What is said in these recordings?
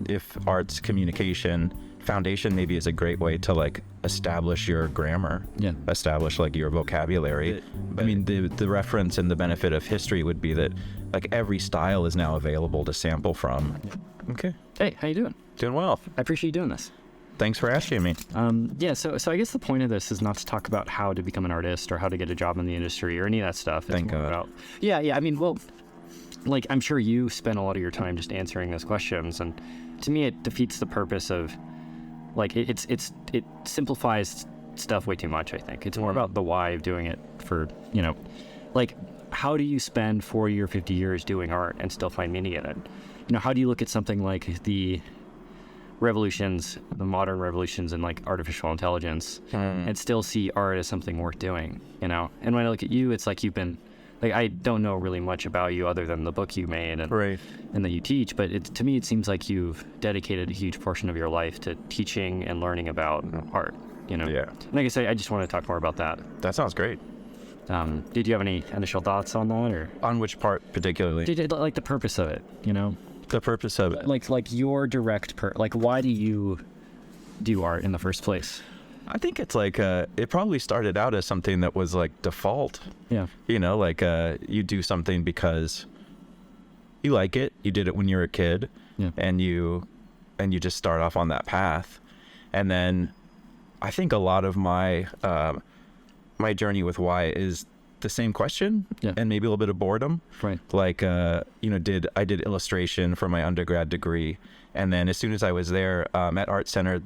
if arts communication foundation maybe is a great way to like establish your grammar, establish like your vocabulary. I mean, the reference and the benefit of history would be that like every style is now available to sample from. Okay. Hey, how you doing? Doing well. I appreciate you doing this. Thanks for asking me. So I guess the point of this is not to talk about how to become an artist or how to get a job in the industry or any of that stuff. Thank God. I mean, well, like I'm sure you spend a lot of your time just answering those questions, and to me it defeats the purpose of, like, it simplifies stuff way too much. I think it's more about the why of doing it. For, you know, like, how do you spend 40 or 50 years doing art and still find meaning in it? You know, how do you look at something like the modern revolutions in like artificial intelligence and still see art as something worth doing, you know? And when I look at you, it's like you've been, like, I don't know really much about you other than the book you made and that you teach, but to me it seems like you've dedicated a huge portion of your life to teaching and learning about art, you know? Yeah. Like I say, I just want to talk more about that. That sounds great. Did you have any initial thoughts on that, or on which part particularly? Like the purpose of it, you know? The purpose of it. Like your direct like, why do you do art in the first place? I think it's like, it probably started out as something that was like default. Yeah. You know, like, you do something because you like it. You did it when you were a kid. Yeah. And you just start off on that path. And then I think a lot of my, my journey with why is the same question, and maybe a little bit of boredom. Right. Like, you know, I did illustration for my undergrad degree. And then as soon as I was there, at Art Center,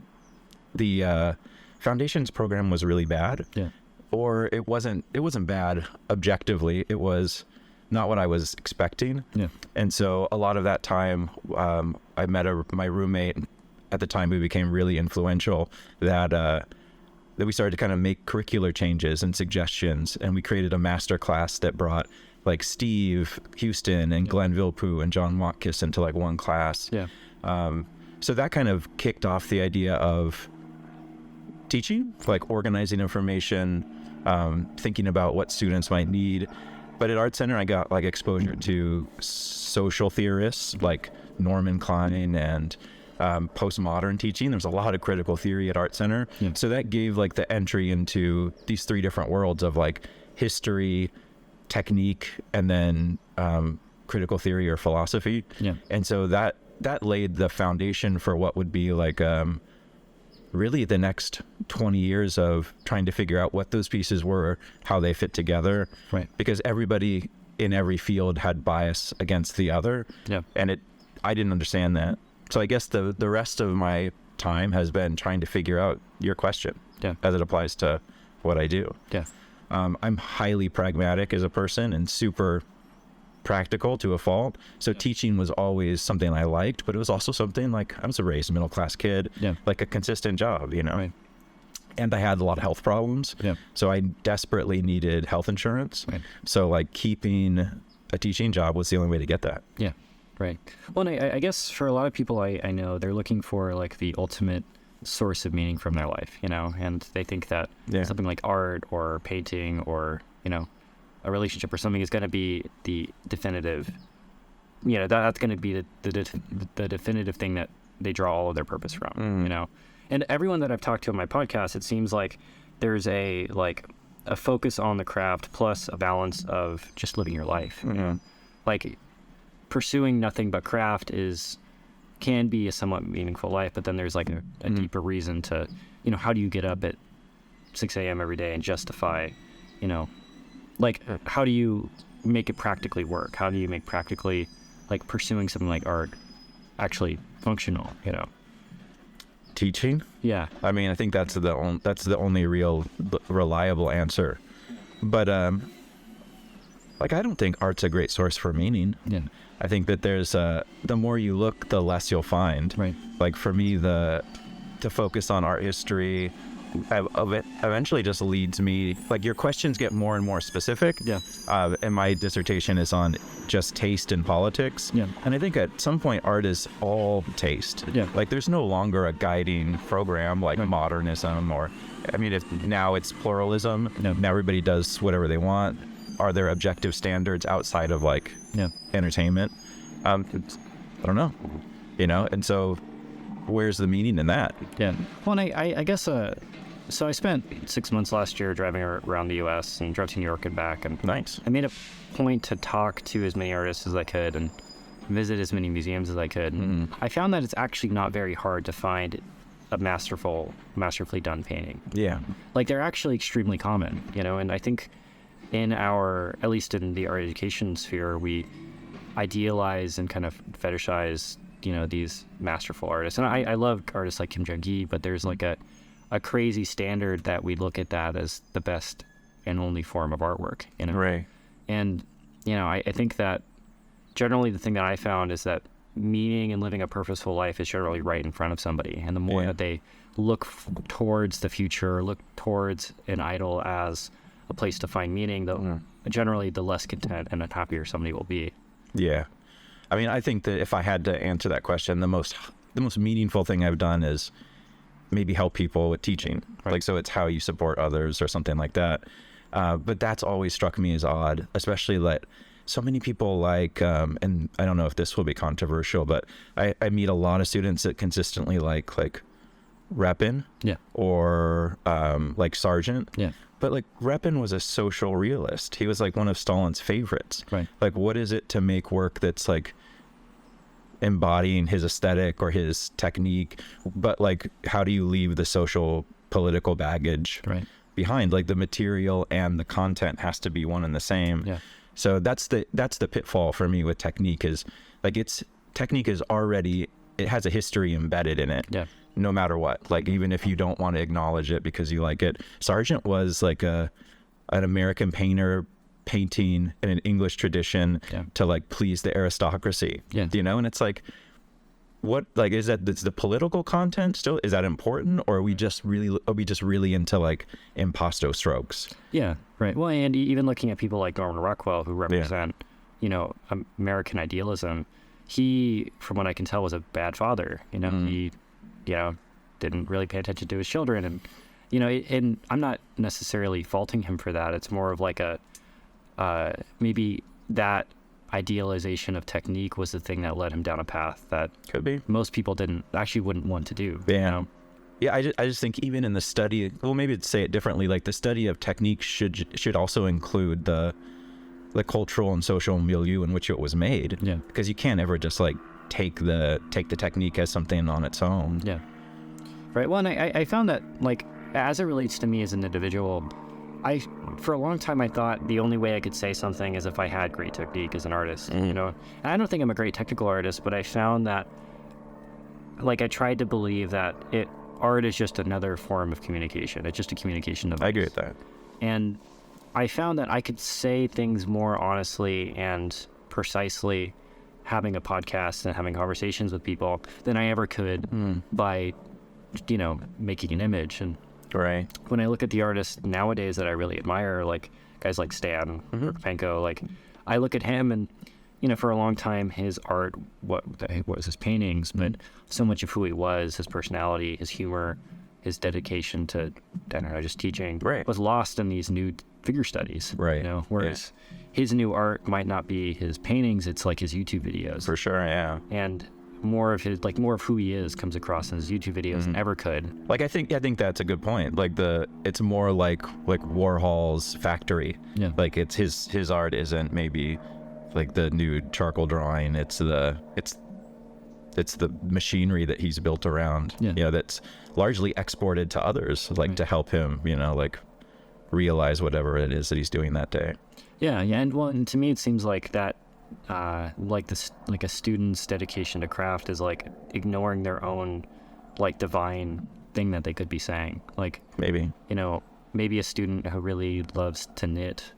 the, foundations program was really bad. Yeah. Or it wasn't bad objectively. It was not what I was expecting. Yeah. And so a lot of that time, I met my roommate at the time, who became really influential, that we started to kind of make curricular changes and suggestions. And we created a master class that brought like Steve Houston and Glenn Villepeu and John Watkis into like one class. Yeah. So that kind of kicked off the idea of teaching, like organizing information, thinking about what students might need. But at Art Center, I got like exposure to social theorists like Norman Klein and postmodern teaching. There's a lot of critical theory at Art Center. Yeah. So that gave like the entry into these three different worlds of like history, technique, and then critical theory or philosophy. Yeah. And so that laid the foundation for what would be like really the next 20 years of trying to figure out what those pieces were, how they fit together. Right. Because everybody in every field had bias against the other. Yeah. And I didn't understand that. So I guess the rest of my time has been trying to figure out your question. Yeah. As it applies to what I do. Yeah. I'm highly pragmatic as a person and super practical to a fault. So teaching was always something I liked, but it was also something like I was a raised middle-class kid, like a consistent job, you know. Right. And I had a lot of health problems. Yeah. So I desperately needed health insurance. Right. So like keeping a teaching job was the only way to get that. Yeah. Right. Well, and I guess for a lot of people I know, they're looking for like the ultimate source of meaning from their life, you know, and they think that something like art or painting or, you know, a relationship or something is going to be the definitive, you know, that's going to be the definitive thing that they draw all of their purpose from, you know. And everyone that I've talked to on my podcast, it seems like there's a focus on the craft plus a balance of just living your life. Mm-hmm. Like pursuing nothing but craft can be a somewhat meaningful life, but then there's like a deeper reason to, you know, how do you get up at 6 a.m. every day and justify, you know, like how do you make it practically work? How do you make practically like pursuing something like art actually functional, you know? Teaching? Yeah. I mean, I think that's the only real reliable answer. But like I don't think art's a great source for meaning. Yeah. I think that there's the more you look, the less you'll find. Right. Like for me, to focus on art history of it eventually just leads me, like your questions get more and more specific. Yeah. And my dissertation is on just taste in politics. Yeah. And I think at some point art is all taste. Yeah. Like there's no longer a guiding program like modernism or, I mean, if now it's pluralism. No. Now everybody does whatever they want. Are there objective standards outside of like entertainment? I don't know, you know? And so where's the meaning in that? Yeah. Well, and I guess, so I spent 6 months last year driving around the U.S. and drove to New York and back. And Nice. I made a point to talk to as many artists as I could and visit as many museums as I could. Mm-hmm. I found that it's actually not very hard to find a masterfully done painting. Yeah. Like, they're actually extremely common, and I think at least in the art education sphere, we idealize and kind of fetishize, these masterful artists. And I love artists like Kim Jong-gi, but there's like a crazy standard that we look at that as the best and only form of artwork, Right. And, I think that generally the thing that I found is that meaning and living a purposeful life is generally right in front of somebody. And the more that they look towards the future, look towards an idol as a place to find meaning, generally the less content and happier somebody will be. Yeah. I mean, I think that if I had to answer that question, the most meaningful thing I've done is maybe help people with teaching. Right. Like, so it's how you support others or something like that. But that's always struck me as odd, especially that so many people and I don't know if this will be controversial, but I meet a lot of students that consistently like Repin or like Sargent. Yeah. But like Repin was a social realist. He was like one of Stalin's favorites. Right. Like, what is it to make work that's like embodying his aesthetic or his technique, but like, how do you leave the social political baggage behind? Like, the material and the content has to be one and the same. Yeah. So that's the pitfall for me with technique, is like, technique is already, it has a history embedded in it. Yeah. No matter what, like, even if you don't want to acknowledge it because you like it. Sargent was like an American painter painting in an English tradition to like please the aristocracy, and it's like, what, like, is the political content still, is that important, or are we just really into like impasto strokes? Yeah, right. Well, and even looking at people like Norman Rockwell, who represent American idealism, he, from what I can tell, was a bad father. He didn't really pay attention to his children, and and I'm not necessarily faulting him for that. It's more of like maybe that idealization of technique was the thing that led him down a path that could be most people wouldn't want to do. Yeah. Yeah, I just think even in the study, well, maybe to say it differently, like the study of technique should also include the cultural and social milieu in which it was made. Yeah. Because you can't ever just like take the technique as something on its own. Yeah. Right. Well, and I found that, like, as it relates to me as an individual, for a long time I thought the only way I could say something is if I had great technique as an artist, And I don't think I'm a great technical artist, but I found that, like, I tried to believe that art is just another form of communication. It's just a communication device. I agree with that. And I found that I could say things more honestly and precisely having a podcast and having conversations with people than I ever could by, making an image. And right. When I look at the artists nowadays that I really admire, like guys like Stan Penko, like, I look at him and, for a long time, his art, what was his paintings, but so much of who he was, his personality, his humor, his dedication to, just teaching, was lost in these new figure studies. Right. Whereas his new art might not be his paintings, it's like his YouTube videos. For sure, yeah. And more of who he is comes across in his YouTube videos than ever could. Like, I think that's a good point. Like, it's more like Warhol's factory. Yeah. Like, it's his art isn't maybe like the nude charcoal drawing. It's the machinery that he's built around. Yeah. That's largely exported to others, like to help him, like realize whatever it is that he's doing that day. Yeah. And to me, it seems like that, like a student's dedication to craft is like ignoring their own, like, divine thing that they could be saying. Like, maybe a student who really loves to knit,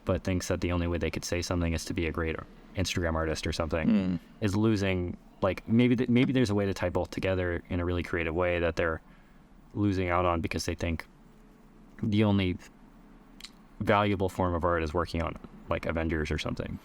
but thinks that the only way they could say something is to be a great Instagram artist or something, is losing. Like, maybe there's a way to tie both together in a really creative way that they're losing out on because they think the only valuable form of art is working on, like, Avengers or something,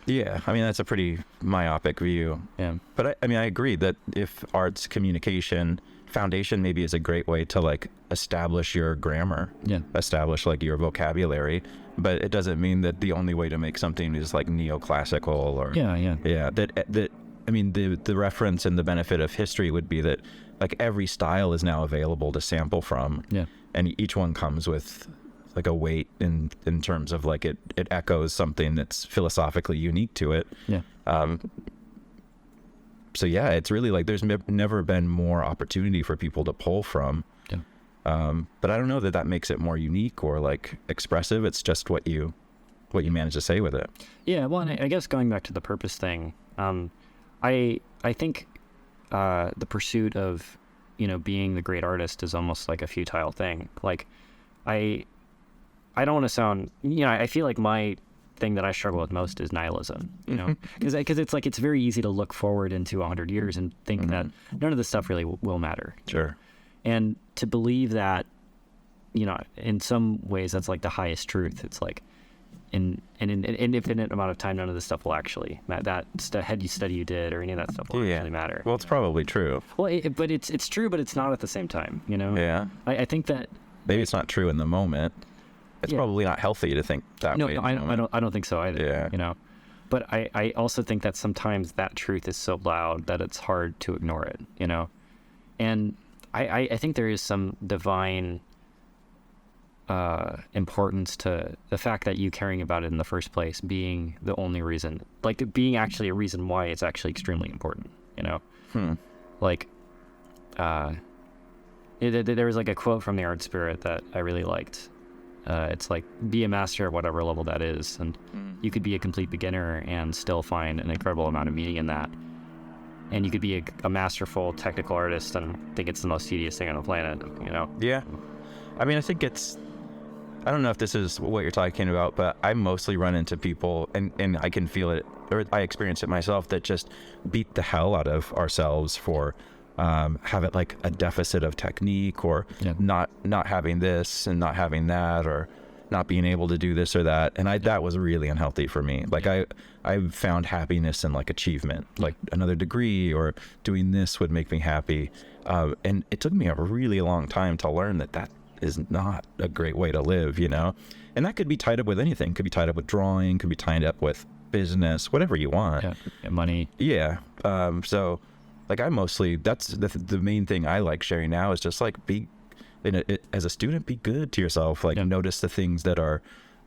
Yeah, I mean, that's a pretty myopic view. Yeah. But I agree that if art's communication foundation maybe is a great way to, like, establish your grammar, establish, like, your vocabulary, but it doesn't mean that the only way to make something is, like, neoclassical or... Yeah. That I mean, the reference and the benefit of history would be that like every style is now available to sample from. Yeah. And each one comes with like a weight in terms of like it echoes something that's philosophically unique to it. Yeah. So yeah, it's really like there's never been more opportunity for people to pull from. Yeah. But I don't know that makes it more unique or like expressive. It's just what you manage to say with it. Yeah. Well, and I guess going back to the purpose thing, I think the pursuit of, being the great artist is almost like a futile thing. Like I don't want to sound, I feel like my thing that I struggle with most is nihilism, because it's like, it's very easy to look forward into 100 years and think that none of this stuff really will matter. Sure. And to believe that, in some ways that's like the highest truth. It's like in an infinite amount of time, none of this stuff will actually matter. That heady study you did or any of that stuff will actually matter. Well, it's probably true. Well, but it's true, but it's not at the same time, Yeah. I think that maybe it's not true in the moment. It's probably not healthy to think that way. No, I don't think so either. Yeah. But I also think that sometimes that truth is so loud that it's hard to ignore it, And I think there is some divine importance to the fact that you caring about it in the first place being the only reason, like being actually a reason why it's actually extremely important, Like, there was like a quote from the Art Spirit that I really liked. It's like, be a master at whatever level that is, and you could be a complete beginner and still find an incredible amount of meaning in that. And you could be a masterful technical artist and think it's the most tedious thing on the planet, Yeah. I mean, I think I don't know if this is what you're talking about, but I mostly run into people, and I can feel it, or I experience it myself, that just beat the hell out of ourselves for have it like a deficit of technique, or not having this and not having that, or not being able to do this or that. And that was really unhealthy for me. Like I found happiness in like achievement, like another degree or doing this would make me happy. And it took me a really long time to learn that is not a great way to live, and that could be tied up with anything. Could be tied up with drawing, could be tied up with business, whatever you want. Yeah, money. Yeah. So like that's the main thing I like sharing now is just like as a student, be good to yourself. Like notice the things that are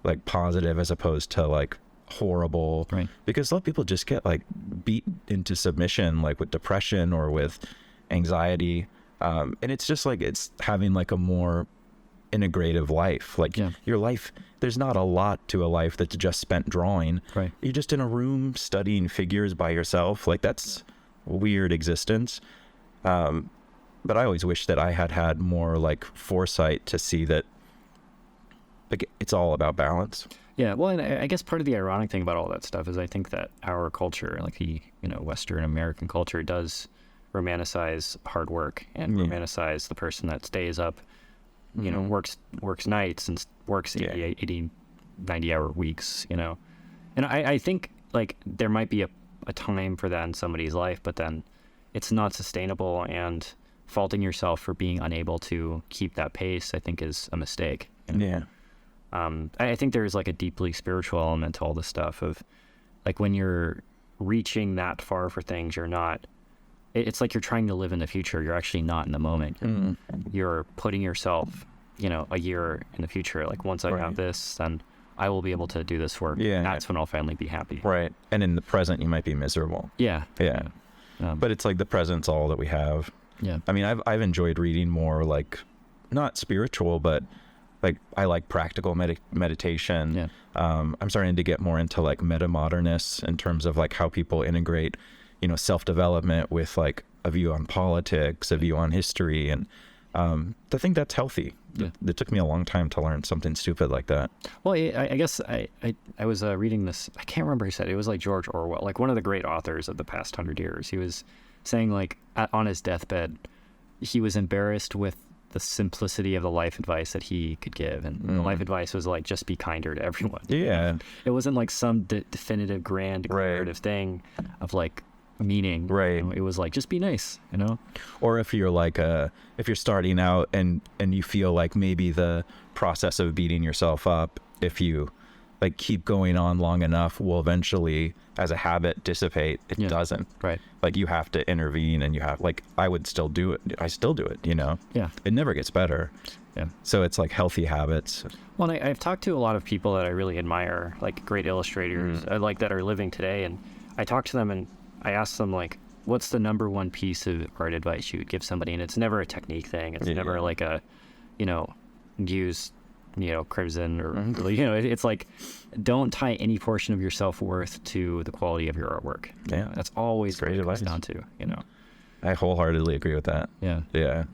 like positive as opposed to like horrible. Right. Because a lot of people just get like beat into submission, like with depression or with anxiety. And it's just like, it's having like a more integrative life. Like your life, there's not a lot to a life that's just spent drawing. Right. You're just in a room studying figures by yourself. Like that's a weird existence. But I always wish that I had more like foresight to see that like it's all about balance. Yeah, well, and I guess part of the ironic thing about all that stuff is I think that our culture, like the Western American culture, does romanticize hard work and romanticize the person that stays up, works nights and works 80, 90-hour weeks, And I think like there might be a time for that in somebody's life, but then it's not sustainable, and faulting yourself for being unable to keep that pace, I think, is a mistake. Yeah. I think there's like a deeply spiritual element to all this stuff of like when you're reaching that far for things, it's like you're trying to live in the future. You're actually not in the moment. You're putting yourself, a year in the future. Like once I have this, then I will be able to do this work. Yeah. That's when I'll finally be happy. Right. And in the present, you might be miserable. Yeah. Yeah. But it's like the present's all that we have. Yeah. I mean, I've enjoyed reading more like not spiritual, but like I like practical meditation. Yeah. I'm starting to get more into like meta-modernists in terms of like how people integrate, self-development with like a view on politics, a view on history. And I think that's healthy. Yeah. It took me a long time to learn something stupid like that. Well, I guess I was reading this. I can't remember who said it. It was like George Orwell, like one of the great authors of the past 100 years. He was saying like on his deathbed, he was embarrassed with the simplicity of the life advice that he could give. And the life advice was like, just be kinder to everyone. Yeah. It wasn't like some definitive grand declarative thing of like meaning. Right. It was like, just be nice, Or if you're like if you're starting out and you feel like maybe the process of beating yourself up, if you like keep going on long enough will eventually, as a habit, dissipate. It doesn't. Right. Like you have to intervene, and you have, like, I would still do it. I still do it, you know? Yeah. It never gets better. Yeah. So it's like healthy habits. Well, I've talked to a lot of people that I really admire, like great illustrators, like that are living today. And I talk to them and I ask them, like, what's the number one piece of art advice you would give somebody? And it's never a technique thing. It's never like a, you know, use, you know, Crimson or, you know, it's like, don't tie any portion of your self-worth to the quality of your artwork. Yeah. That's always great what it advice. comes down to, you know. I wholeheartedly agree with that. Yeah. Yeah.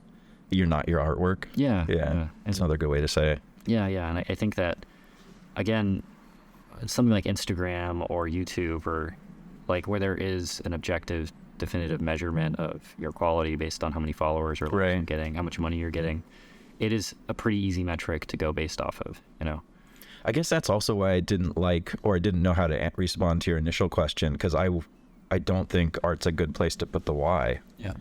You're not your artwork. Yeah. Yeah. It's another good way to say it. Yeah. Yeah. And I think that, again, something like Instagram or YouTube, or like where there is an objective, definitive measurement of your quality based on how many followers or likes you're getting, how much money you're getting, it is a pretty easy metric to go based off of, you know. I guess that's also why I didn't like, or I didn't know how to respond to your initial question, because I don't think art's a good place to put the why. Yeah.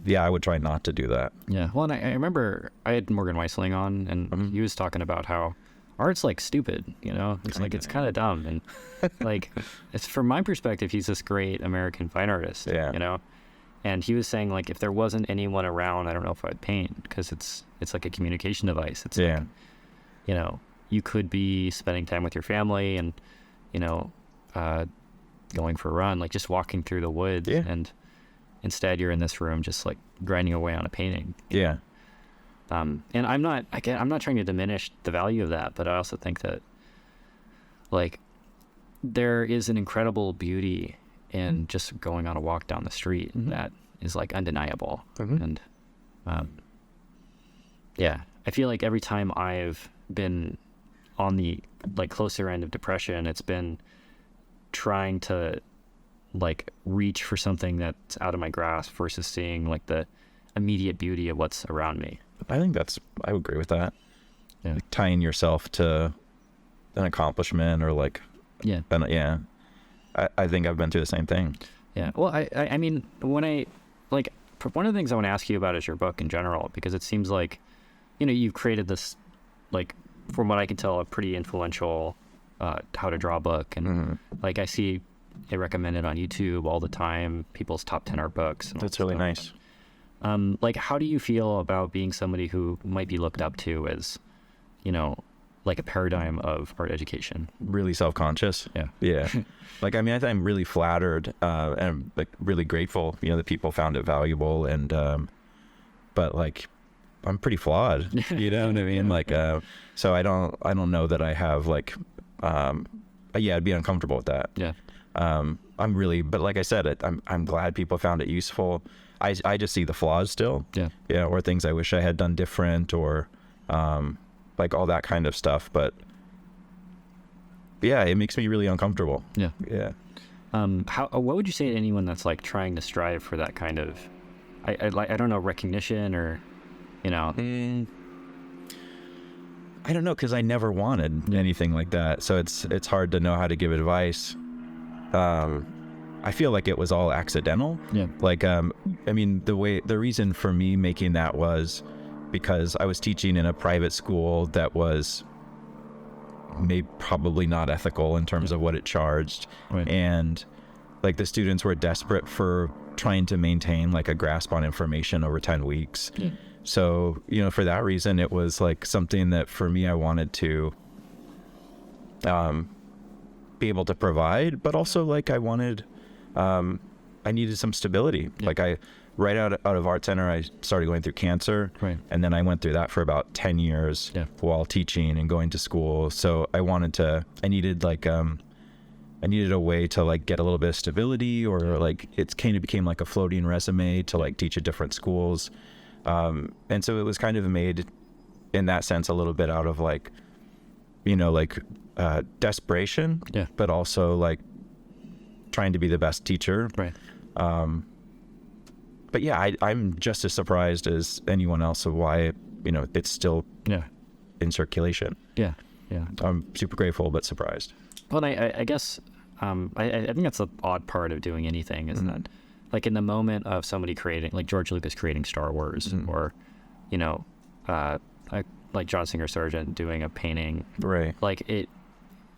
Yeah, I would try not to do that. Yeah. Well, and I remember I had Morgan Weisling on, and he was talking about how art's like stupid, you know. It's like, it's kind of dumb, and like, it's, from my perspective, he's this great American fine artist. Yeah. You know. And he was saying, like, if there wasn't anyone around, I don't know if I'd paint, because it's like a communication device. It's like, you know, you could be spending time with your family and, you know, going for a run, like just walking through the woods, and instead you're in this room just like grinding away on a painting. Yeah. And I'm not trying to diminish the value of that, but I also think that, like, there is an incredible beauty in just going on a walk down the street that is like undeniable. And yeah, I feel like every time I've been on the like closer end of depression, it's been trying to like reach for something that's out of my grasp versus seeing like the immediate beauty of what's around me. I think I would agree with that. Yeah. Like tying yourself to an accomplishment or like, I think I've been through the same thing. Yeah. Well, I mean, when I, like, one of the things I want to ask you about is your book in general, because it seems like, you know, you've created this, like, from what I can tell, a pretty influential how to draw book. And like, I see it recommended on YouTube all the time, people's top 10 art books. And that's really nice. Like, how do you feel about being somebody who might be looked up to as, you know, like a paradigm of art education? Really self-conscious. Yeah. Like, I mean, I'm really flattered and like really grateful, you know, that people found it valuable, and but like, I'm pretpretty flawed, you know what I mean? Like, so I don't know that I have like, I'd be uncomfortable with that. Yeah. I'm really, but like I said, I'm glad people found it useful. I just see the flaws still. Yeah. Or things I wish I had done different, or like all that kind of stuff. But yeah, it makes me really uncomfortable. Yeah. What would you say to anyone that's like trying to strive for that kind of, I don't know, recognition, or, you know? I don't know, because I never wanted anything like that. So it's hard to know how to give advice. I feel like it was all accidental. Yeah. Like, I mean, the reason for me making that was because I was teaching in a private school that was probably not ethical in terms of what it charged. Right. And like the students were desperate for trying to maintain like a grasp on information over 10 weeks. Yeah. So, you know, for that reason, it was like something that for me, I wanted to be able to provide, but also like I wanted, I needed some stability. Yeah. Like right out of Art Center, I started going through cancer. Right. And then I went through that for about 10 years while teaching and going to school. So I needed a way to like get a little bit of stability, or like it kind of became like a floating resume to like teach at different schools. And so it was kind of made in that sense a little bit out of like, you know, like desperation, but also like trying to be the best teacher. Right. But yeah, I'm just as surprised as anyone else of why, you know, it's still in circulation. Yeah. I'm super grateful, but surprised. Well, I guess I think that's the odd part of doing anything is that, like, in the moment of somebody creating, like George Lucas creating Star Wars, or, you know, like John Singer Sargent doing a painting, Right. like it,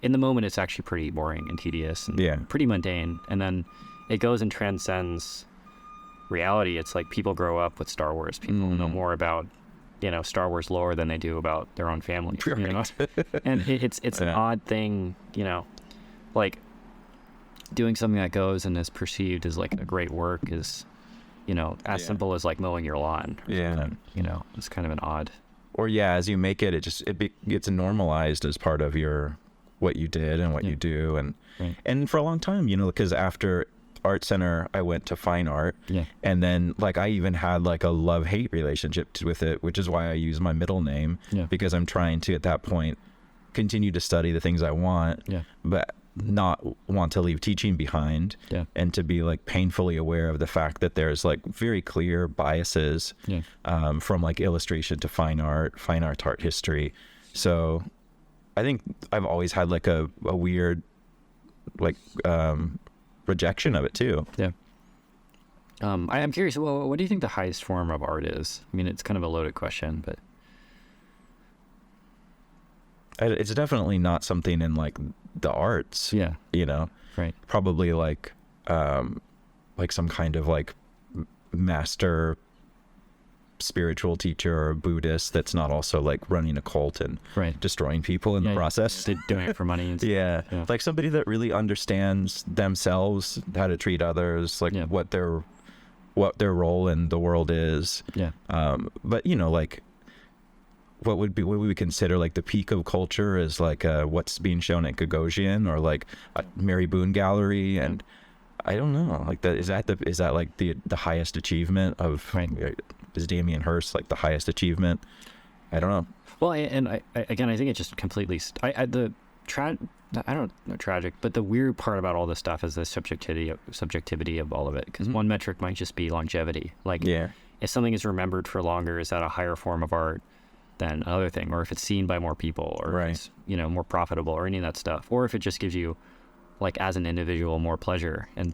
in the moment, it's actually pretty boring and tedious and pretty mundane. And then it goes and transcends reality. It's like people grow up with Star Wars. People know more about, Star Wars lore than they do about their own family. Right. You know? And it's an odd thing, like doing something that goes and is perceived as like a great work is, as simple as like mowing your lawn. Yeah. It's kind of an odd. Or as you make it, it gets normalized as part of what you did and what you do. And for a long time, because after art center, I went to fine art. Yeah. And then like, I even had like a love-hate relationship with it, which is why I use my middle name, because I'm trying to, at that point, continue to study the things I want, but not want to leave teaching behind, and to be like painfully aware of the fact that there's like very clear biases, from like illustration to fine art to art history. So I think I've always had like a weird like rejection of it too. Yeah. I'm curious, well, what do you think the highest form of art is? I mean, it's kind of a loaded question, but it's definitely not something in like the arts. Yeah. Right. Probably like some kind of like master spiritual teacher or Buddhist that's not also like running a cult and destroying people in the process. They're doing it for money. And stuff. Like somebody that really understands themselves, how to treat others, like what their role in the world is. Yeah. But like what we would consider like the peak of culture is like what's being shown at Gagosian or like a Mary Boone Gallery, and I don't know, like that is that like the highest achievement of is Damien Hirst like the highest achievement? I don't know. Well, and I again, I think it just completely I don't know, tragic, but the weird part about all this stuff is the subjectivity of all of it, because one metric might just be longevity. Like if something is remembered for longer, is that a higher form of art than another thing, or if it's seen by more people, or if it's more profitable, or any of that stuff, or if it just gives you like as an individual more pleasure. And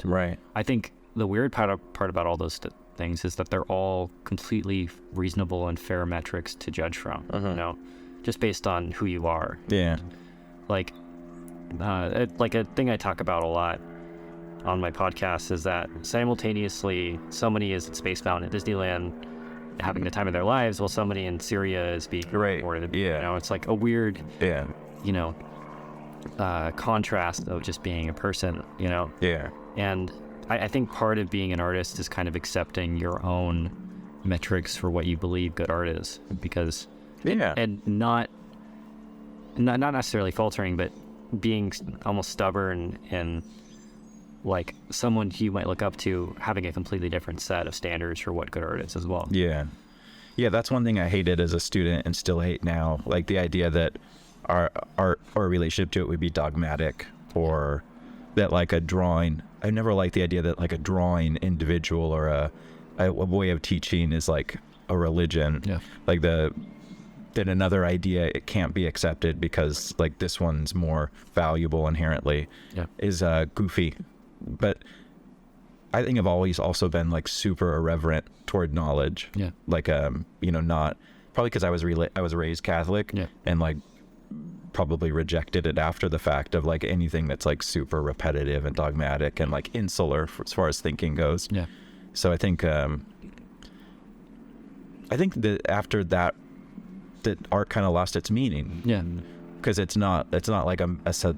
I think the weird part about all those things is that they're all completely reasonable and fair metrics to judge from, just based on who you are. Like a thing I talk about a lot on my podcast is that simultaneously somebody is at Space Mountain at Disneyland having the time of their lives, while somebody in Syria is being rewarded. It's like a weird contrast of just being a person, and I think part of being an artist is kind of accepting your own metrics for what you believe good art is, because and not necessarily faltering, but being almost stubborn and like someone you might look up to having a completely different set of standards for what good art is as well. That's one thing I hated as a student and still hate now, like the idea that our relationship to it would be dogmatic, or that like a drawing, I never liked the idea that like a drawing individual or a way of teaching is like a religion. Like that another idea, it can't be accepted because like this one's more valuable inherently, is goofy. But I think I've always also been like super irreverent toward knowledge. Like not probably because I was raised Catholic, and like probably rejected it after the fact of like anything that's like super repetitive and dogmatic and like insular as far as thinking goes. So I think that after that art kind of lost its meaning. Because it's not like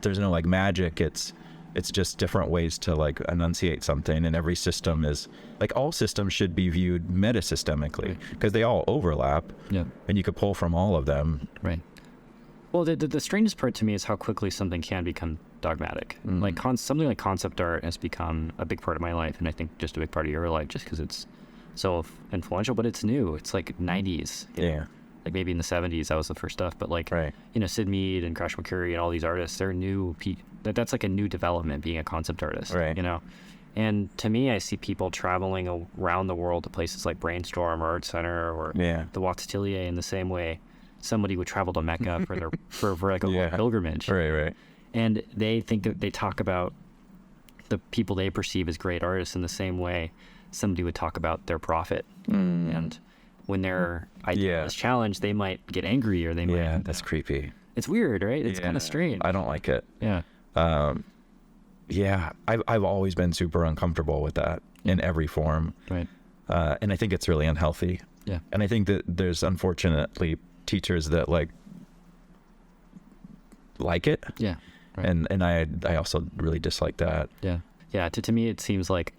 there's no like magic. It's just different ways to like enunciate something, and every system is like, all systems should be viewed metasystemically because they all overlap. And you could pull from all of them. Well, the strangest part to me is how quickly something can become dogmatic. Like something like concept art has become a big part of my life, and I think just a big part of your life, just because it's so influential. But it's new. It's like 90s. Like maybe in the 70s that was the first stuff, but like Sid Mead and Crash McCurry and all these artists, they're new. That's like a new development, being a concept artist. And to me, I see people traveling around the world to places like Brainstorm or Art Center or the Watts Atelier in the same way somebody would travel to Mecca for like a pilgrimage. And they think that they talk about the people they perceive as great artists in the same way somebody would talk about their prophet. And when their idea is challenged, they might get angry or they might. Yeah, that's creepy. It's weird, right? It's kind of strange. I don't like it. Yeah. Yeah, I've always been super uncomfortable with that in every form. Right. And I think it's really unhealthy. Yeah. And I think that there's unfortunately teachers that like it. Yeah. Right. And I also really dislike that. Yeah. Yeah. To me, it seems like,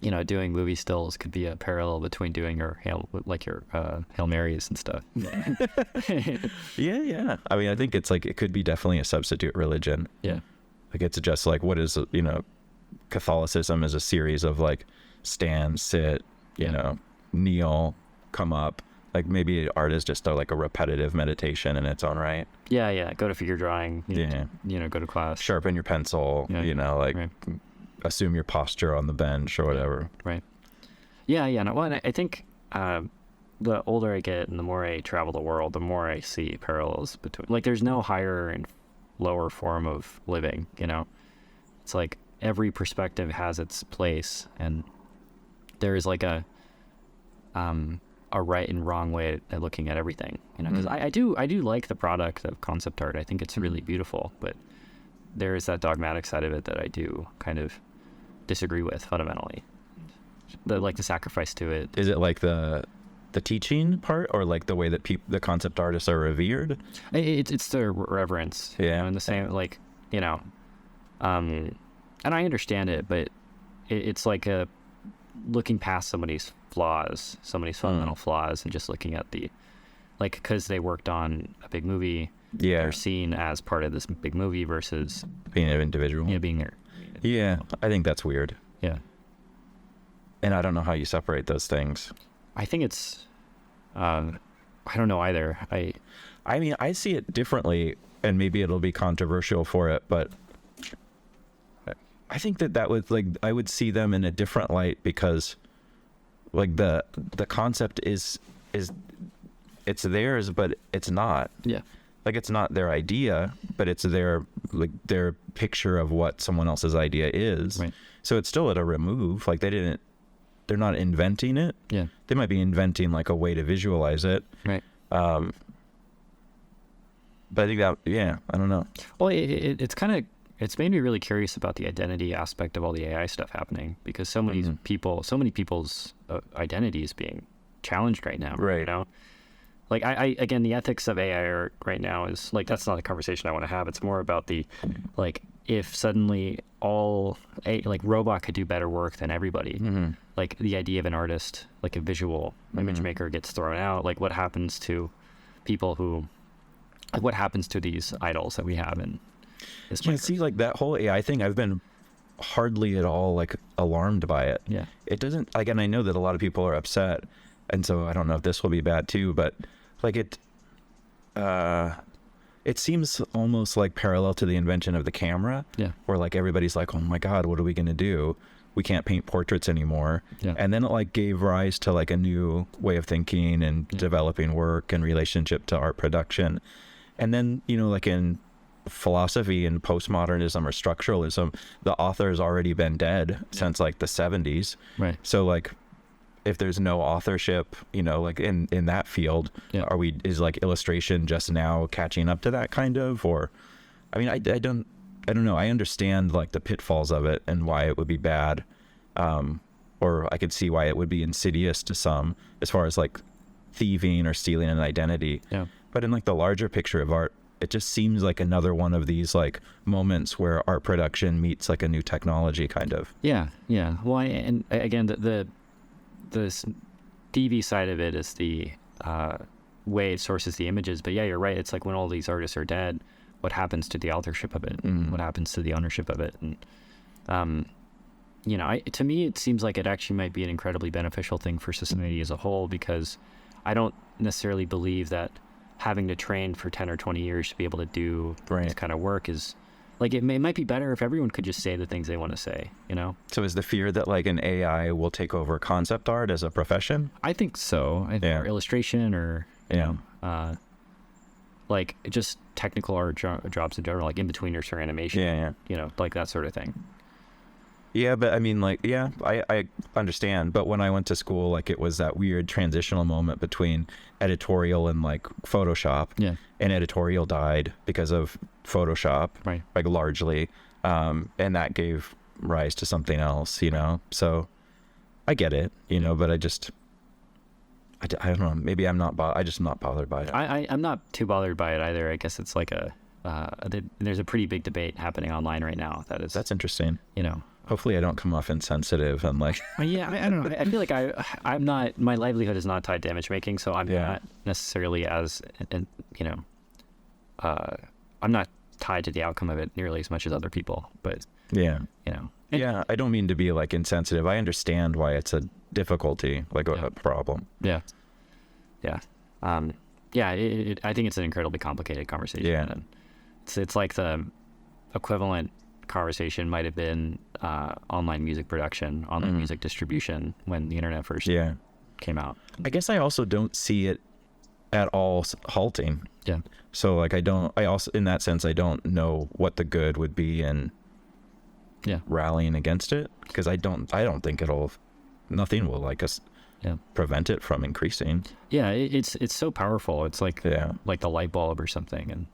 you know, doing movie stills could be a parallel between doing your Hail Marys and stuff. Yeah. I mean, I think it's like, it could be definitely a substitute religion. Yeah. Like it's just like, what is, you know, Catholicism is a series of like stand, sit, you know, kneel, come up. Like maybe art is just like a repetitive meditation in its own right. Yeah. Go to figure drawing. You know, go to class. Sharpen your pencil, you know, like assume your posture on the bench or whatever. Right. Yeah. No, well, I think the older I get and the more I travel the world, the more I see parallels between, like, there's no higher and lower form of living, you know. It's like every perspective has its place, and there is like a right and wrong way at looking at everything, you know. Because I do like the product of concept art. I think it's really beautiful, but there is that dogmatic side of it that I do kind of disagree with fundamentally. The sacrifice to it. Is it like the teaching part, or like the way that the concept artists are revered? It's the reverence. Yeah. You know, and the same, like, you know, and I understand it, but it's like looking past somebody's fundamental flaws, and just looking at because they worked on a big movie. Yeah. They're seen as part of this big movie versus being an individual. Yeah, being there. Yeah, I think that's weird. Yeah. And I don't know how you separate those things. I think it's, I don't know either. I mean, I see it differently, and maybe it'll be controversial for it, but I think that would, like, I would see them in a different light, because like the concept is it's theirs, but it's not. Yeah. Like, it's not their idea, but it's their picture of what someone else's idea is. Right. So it's still at a remove. Like, they're not inventing it. Yeah. They might be inventing like a way to visualize it. Right. But I think that, I don't know. Well, it's made me really curious about the identity aspect of all the AI stuff happening, because so many people's identity is being challenged right now. Right. You know? Like, again, the ethics of AI art right now is, like, that's not a conversation I want to have. It's more about like, if suddenly robot could do better work than everybody, like, the idea of an artist, like a visual image maker, gets thrown out. Like, what happens to people what happens to these idols that we have in this? Yeah, see, like, that whole AI thing, I've been hardly at all, like, alarmed by it. Yeah. It doesn't, like, and I know that a lot of people are upset, and so I don't know if this will be bad too, but like it seems almost like parallel to the invention of the camera. Yeah. Where like everybody's like, oh my God, what are we going to do? We can't paint portraits anymore. Yeah. And then it like gave rise to like a new way of thinking and developing work and relationship to art production. And then, you know, like in philosophy and postmodernism or structuralism, the author has already been dead since like the 70s. Right. So like, if there's no authorship, you know, like in that field, is like illustration just now catching up to that kind of, or, I mean, I don't know. I understand like the pitfalls of it and why it would be bad. Or I could see why it would be insidious to some, as far as like thieving or stealing an identity. Yeah. But in like the larger picture of art, it just seems like another one of these like moments where art production meets like a new technology kind of. Yeah. Yeah. Well, and again, the DV side of it is the way it sources the images. But yeah, you're right. It's like when all these artists are dead, what happens to the authorship of it? What happens to the ownership of it? And, you know, to me, it seems like it actually might be an incredibly beneficial thing for society as a whole, because I don't necessarily believe that having to train for 10 or 20 years to be able to do this kind of work is, like, it might be better if everyone could just say the things they want to say, you know? So is the fear that like an AI will take over concept art as a profession? I think so. Or illustration, or, you know, like just technical art jobs in general, like in-betweeners or animation, you know, like that sort of thing. Yeah, but I mean, like, yeah, I understand. But when I went to school, like, it was that weird transitional moment between editorial and like Photoshop. Yeah. And editorial died because of Photoshop, Right. like largely. And that gave rise to something else, you know? So I get it, you know, but I don't know. Maybe I'm not, I just not bothered by it. I'm not too bothered by it either. I guess it's like there's a pretty big debate happening online right now. That's interesting. You know, hopefully I don't come off insensitive and like. Yeah, I don't know. I feel like I'm not. My livelihood is not tied to image making, so I'm not necessarily as, you know, I'm not tied to the outcome of it nearly as much as other people. But yeah, you know, yeah. I don't mean to be like insensitive. I understand why it's a difficulty, like a problem. Yeah, yeah, yeah. I think it's an incredibly complicated conversation. Yeah, and it's like the equivalent conversation might have been online music production, online music distribution when the internet first came out. I guess I also don't see it at all halting. Yeah. So like I also in that sense I don't know what the good would be in rallying against it, because I don't think nothing will like us prevent it from increasing. Yeah, it's so powerful. It's like like the light bulb or something.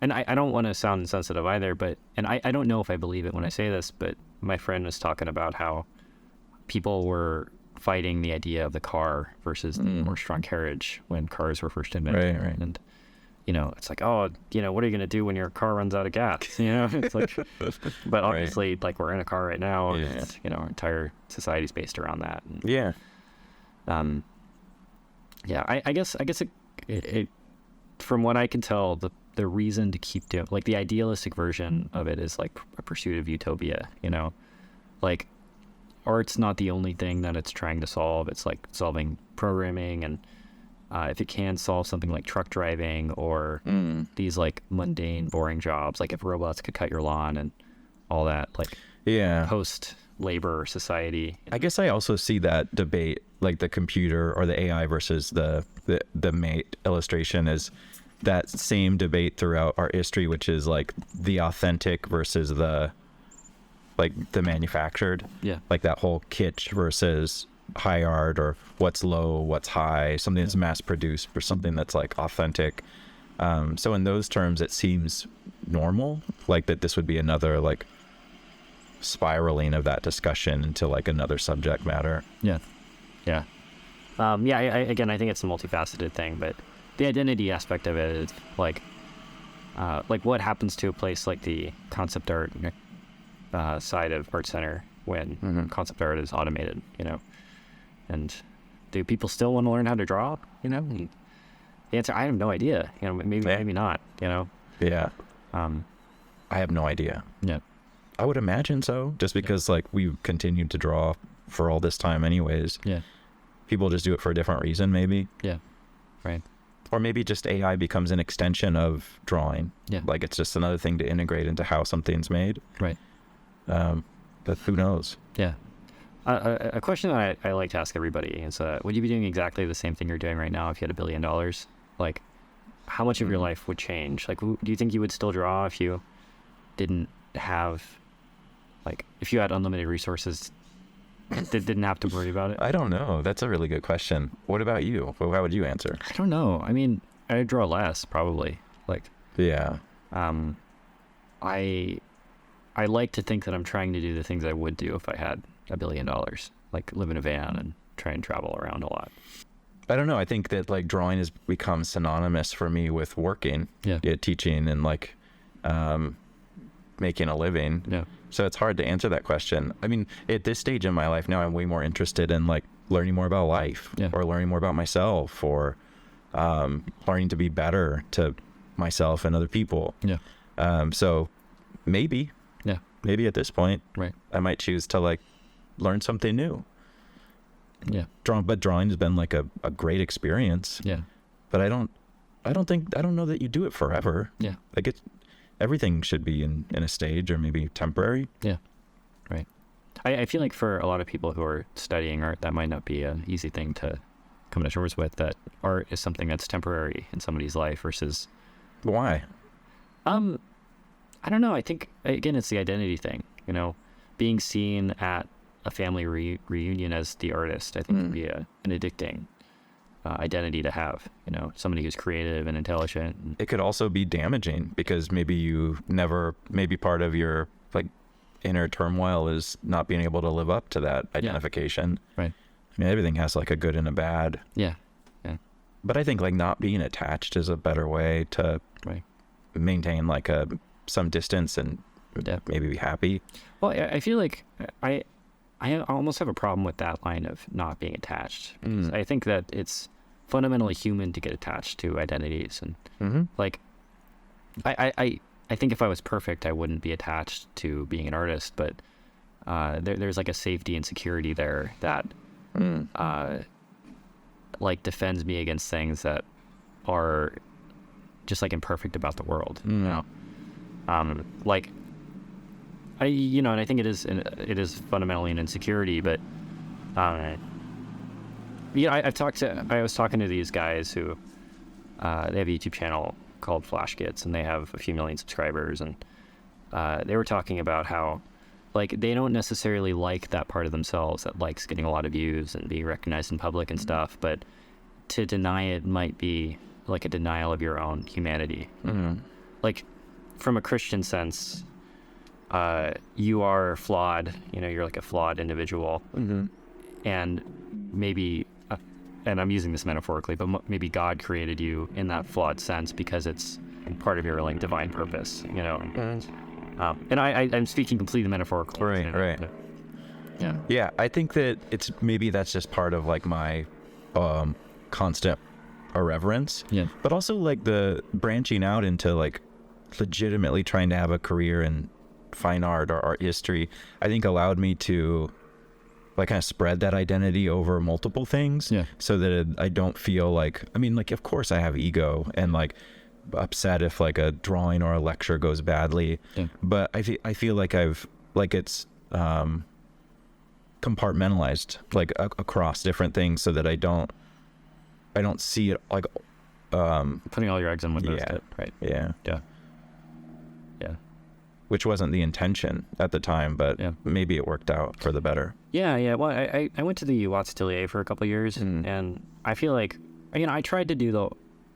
And I don't want to sound insensitive either, but, and I don't know if I believe it when I say this, but my friend was talking about how people were fighting the idea of the car versus the horse-drawn carriage when cars were first invented. Right. And, you know, it's like, oh, you know, what are you going to do when your car runs out of gas? You know, it's like, but obviously, like, we're in a car right now. Yeah. It's, you know, our entire society's based around that. And, I guess it from what I can tell, the reason to keep doing, like, the idealistic version of it is like a pursuit of utopia, you know, like art's not the only thing that it's trying to solve. It's like solving programming, and if it can solve something like truck driving or these like mundane, boring jobs, like if robots could cut your lawn and all that, like post labor society. I guess I also see that debate, like the computer or the AI versus the mate illustration, is that same debate throughout our history, which is like the authentic versus the manufactured. Yeah. Like that whole kitsch versus high art, or what's low, what's high, something that's mass produced or something that's like authentic. So in those terms, it seems normal, like that this would be another like spiraling of that discussion into like another subject matter. Yeah. Again, I think it's a multifaceted thing, but the identity aspect of it is like what happens to a place like the concept art side of Art Center when concept art is automated, you know? And do people still want to learn how to draw, you know? And the answer, I have no idea, you know, maybe not, you know? Yeah. I have no idea. Yeah. I would imagine so, just because like we've continued to draw for all this time anyways. Yeah. People just do it for a different reason, maybe. Yeah. Right. Or maybe just AI becomes an extension of drawing. Yeah. Like it's just another thing to integrate into how something's made. Right. But who knows? Yeah. A question that I like to ask everybody is, would you be doing exactly the same thing you're doing right now if you had $1 billion? Like, how much of your life would change? Like, do you think you would still draw if you didn't have, like, if you had unlimited resources, didn't have to worry about it? I don't know. That's a really good question. What about you? How would you answer? I don't know. I mean, I'd draw less, probably. Like, yeah. I like to think that I'm trying to do the things I would do if I had $1 billion, like live in a van and try and travel around a lot. I don't know. I think that like drawing has become synonymous for me with working, teaching, and like making a living. Yeah. So it's hard to answer that question. I mean, at this stage in my life now, I'm way more interested in like learning more about life, or learning more about myself, or learning to be better to myself and other people. Yeah. So maybe at this point, right, I might choose to like learn something new. Yeah. But drawing has been like a great experience. Yeah. But I don't know that you do it forever. Yeah. Like everything should be in a stage, or maybe temporary. Yeah. Right. I feel like for a lot of people who are studying art, that might not be an easy thing to come to terms with, that art is something that's temporary in somebody's life versus. Why? I don't know. I think, again, it's the identity thing, you know. being seen at a family reunion as the artist, I think would be an addicting identity to have, you know, somebody who's creative and intelligent. It could also be damaging because maybe part of your like inner turmoil is not being able to live up to that identification. Right. I mean, everything has like a good and a bad. Yeah. But I think like not being attached is a better way to maintain like some distance and maybe be happy. Well, I feel like I almost have a problem with that line of not being attached. I think that it's fundamentally human to get attached to identities, and like I think if I was perfect, I wouldn't be attached to being an artist. But there's like a safety and security there that like defends me against things that are just like imperfect about the world. You know, like and I think it is fundamentally an insecurity, but I was talking to these guys who they have a YouTube channel called Flash Gits, and they have a few million subscribers, and they were talking about how like they don't necessarily like that part of themselves that likes getting a lot of views and being recognized in public and stuff, but to deny it might be like a denial of your own humanity. Like from a Christian sense, you are flawed, you know, you're like a flawed individual, and maybe and I'm using this metaphorically, but maybe God created you in that flawed sense because it's part of your like divine purpose, you know. And I'm speaking completely metaphorically. Right. Yeah. I think that that's just part of like my constant irreverence. Yeah. But also like the branching out into like legitimately trying to have a career in fine art or art history, I think allowed me to like kind of spread that identity over multiple things, so that I don't feel like, I mean, like, of course I have ego and like upset if like a drawing or a lecture goes badly, but I feel like it's compartmentalized like across different things, so that I don't see it like putting all your eggs in one basket. Right. Yeah. Which wasn't the intention at the time, but maybe it worked out for the better. Yeah. Well, I went to the Watts Atelier for a couple of years, and I feel like, you know, I tried to do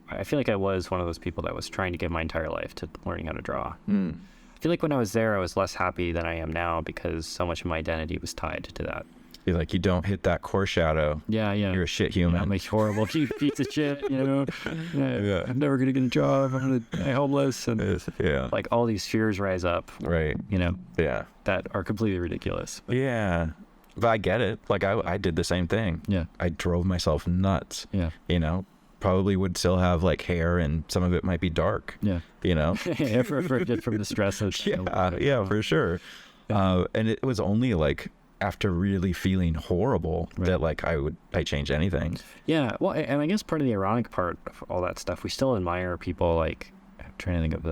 I feel like I was one of those people that was trying to give my entire life to learning how to draw. I feel like when I was there, I was less happy than I am now because so much of my identity was tied to that. You're like, you don't hit that core shadow. Yeah. You're a shit human. I'm a horrible piece of shit, you know. I'm never going to get a job. I'm homeless. And like all these fears rise up. Right. You know. Yeah. That are completely ridiculous. But. Yeah. But I get it. Like I did the same thing. Yeah. I drove myself nuts. Yeah. You know, probably would still have like hair and some of it might be dark. Yeah. You know. from the stress of. Yeah, for sure. And it was only like after really feeling horrible that like I change anything. Yeah. Well, and I guess part of the ironic part of all that stuff, we still admire people like, I'm trying to think of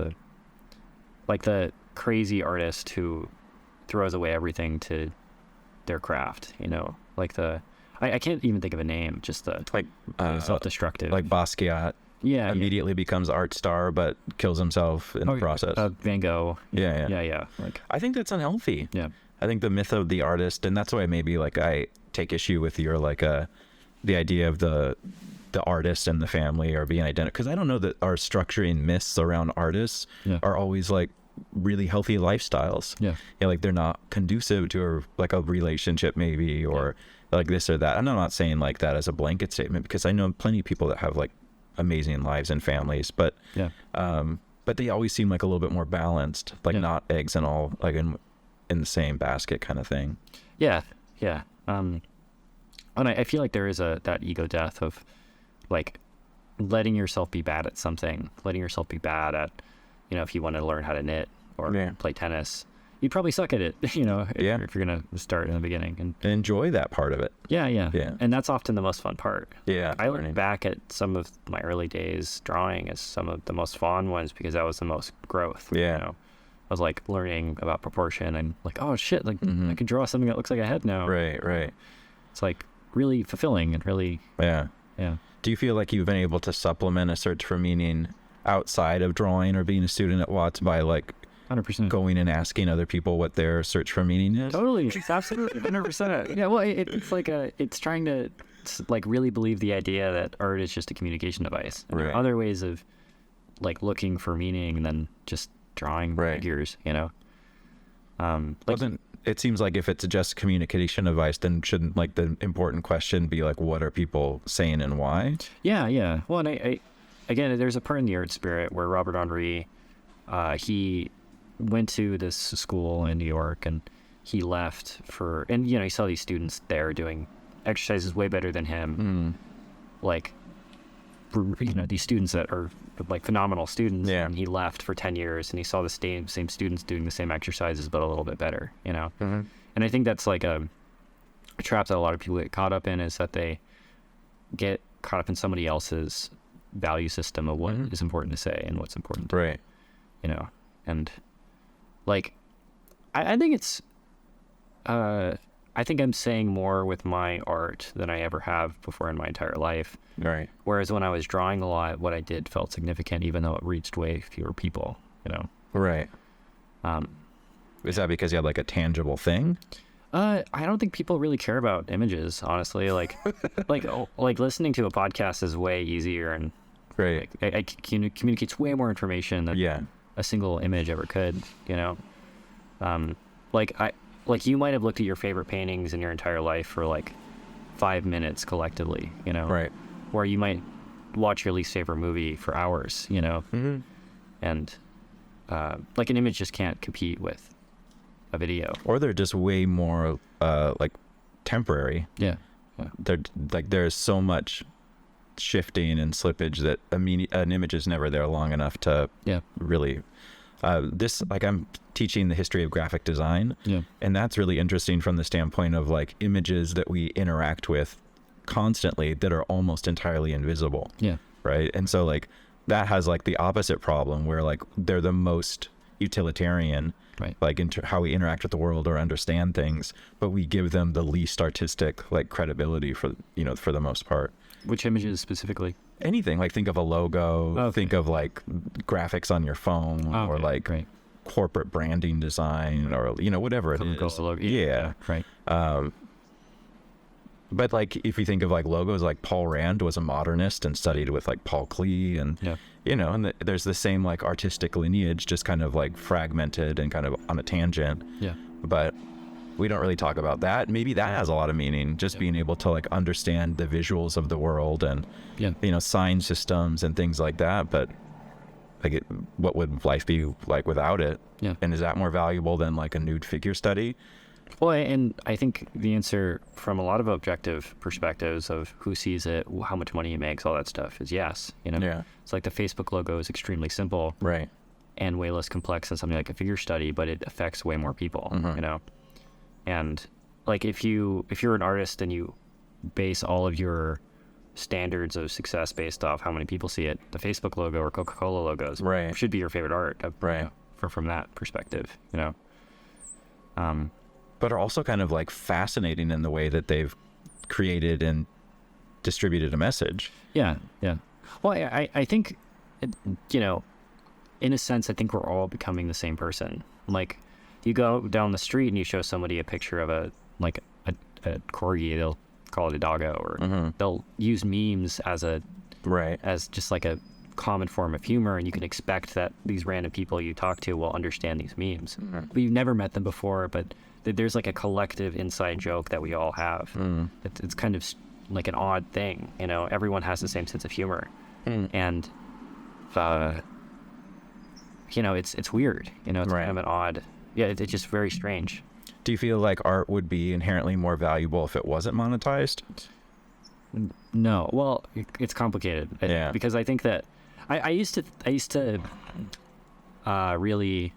the crazy artist who throws away everything to their craft, you know, like I can't even think of a name, just the like self-destructive, like Basquiat. Yeah. Immediately becomes art star, but kills himself in the process. Van Gogh. Yeah. Like, I think that's unhealthy. Yeah. I think the myth of the artist, and that's why maybe like I take issue with your like the idea of the artist and the family or being identical, because I don't know that our structuring myths around artists are always like really healthy lifestyles. Yeah, like they're not conducive to a relationship maybe, or like this or that. And I'm not saying like that as a blanket statement, because I know plenty of people that have like amazing lives and families, but but they always seem like a little bit more balanced, like not eggs and all like in the same basket kind of thing. Yeah. And I feel like there is that ego death of like letting yourself be bad at something, letting yourself be bad at, you know, if you want to learn how to knit or play tennis, you'd probably suck at it, you know, if you're going to start in the beginning and enjoy that part of it. Yeah. And that's often the most fun part. Yeah. I look back at some of my early days drawing as some of the most fun ones because that was the most growth. Yeah. You know? I was like learning about proportion and like, oh shit, like I can draw something that looks like a head now. Right. It's like really fulfilling and really. Yeah. Do you feel like you've been able to supplement a search for meaning outside of drawing or being a student at Watts by like 100%. going and asking other people what their search for meaning is. Totally. It's absolutely 100%. Yeah. Well, it's like it's trying to like really believe the idea that art is just a communication device. And there are other ways of like looking for meaning than just drawing figures, you know? It seems like if it's just a communication device, then shouldn't like the important question be like, what are people saying and why? Yeah. Well, and I again, there's a part in the art spirit where Robert Henri, he went to this school in New York and he left and you know, he saw these students there doing exercises way better than him. Like, you know, these students that are like phenomenal students, and he left for 10 years and he saw the same students doing the same exercises but a little bit better, you know. And I think that's like a trap that a lot of people get caught up in, is that they get caught up in somebody else's value system of what is important to say and what's important to, you know. And like I think it's I think I'm saying more with my art than I ever have before in my entire life. Right. Whereas when I was drawing a lot, what I did felt significant, even though it reached way fewer people, you know? Right. Is that because you had like a tangible thing? I don't think people really care about images, honestly. Like, like listening to a podcast is way easier, and right. Like, it communicates way more information than a single image ever could, you know? Like you might have looked at your favorite paintings in your entire life for like 5 minutes collectively, you know? Right. Or you might watch your least favorite movie for hours, you know? And like an image just can't compete with a video. Or they're just way more like temporary. Yeah. They're like, there's so much shifting and slippage that an image is never there long enough to really like I'm teaching the history of graphic design, and that's really interesting from the standpoint of like images that we interact with constantly that are almost entirely invisible. Right. And so like that has like the opposite problem, where like they're the most utilitarian, like how we interact with the world or understand things, but we give them the least artistic like credibility for, you know, for the most part. Which images specifically? Anything, like think of a logo, think of like graphics on your phone, or like corporate branding design, or, you know, whatever it is. Logo. Right. But like if you think of like logos, like Paul Rand was a modernist and studied with like Paul Klee, and you know, and there's the same like artistic lineage, just kind of like fragmented and kind of on a tangent. But we don't really talk about that. Maybe that has a lot of meaning, just being able to like understand the visuals of the world and you know, sign systems and things like that. But like what would life be like without it? And is that more valuable than like a nude figure study? Well, and I think the answer from a lot of objective perspectives of who sees it, how much money it makes, all that stuff is yes. You know, it's like the Facebook logo is extremely simple, and way less complex than something like a figure study, but it affects way more people. You know, and like if you're an artist and you base all of your standards of success based off how many people see it, the Facebook logo or Coca-Cola logos should be your favorite art, you know, from that perspective. You know. But are also kind of like fascinating in the way that they've created and distributed a message. Well, I think, you know, in a sense, I think we're all becoming the same person. Like, you go down the street and you show somebody a picture of a corgi, they'll call it a doggo, or they'll use memes as as just like a common form of humor, and you can expect that these random people you talk to will understand these memes. But you've never met them before, but there's like a collective inside joke that we all have. It's kind of like an odd thing, you know. Everyone has the same sense of humor, and you know, it's weird, you know. It's kind of an odd, it's just very strange. Do you feel like art would be inherently more valuable if it wasn't monetized? No. Well, it's complicated. Because I think that I used to really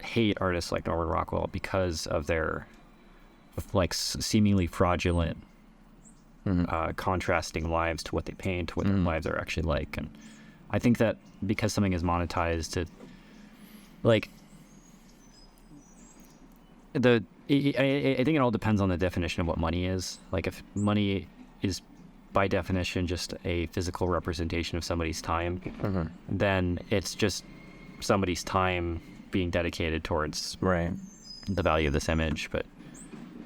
hate artists like Norman Rockwell because of their like seemingly fraudulent contrasting lives to what they paint, what their lives are actually like. And I think that because something is monetized, I think it all depends on the definition of what money is. Like, if money is by definition just a physical representation of somebody's time, then it's just somebody's time being dedicated towards the value of this image. But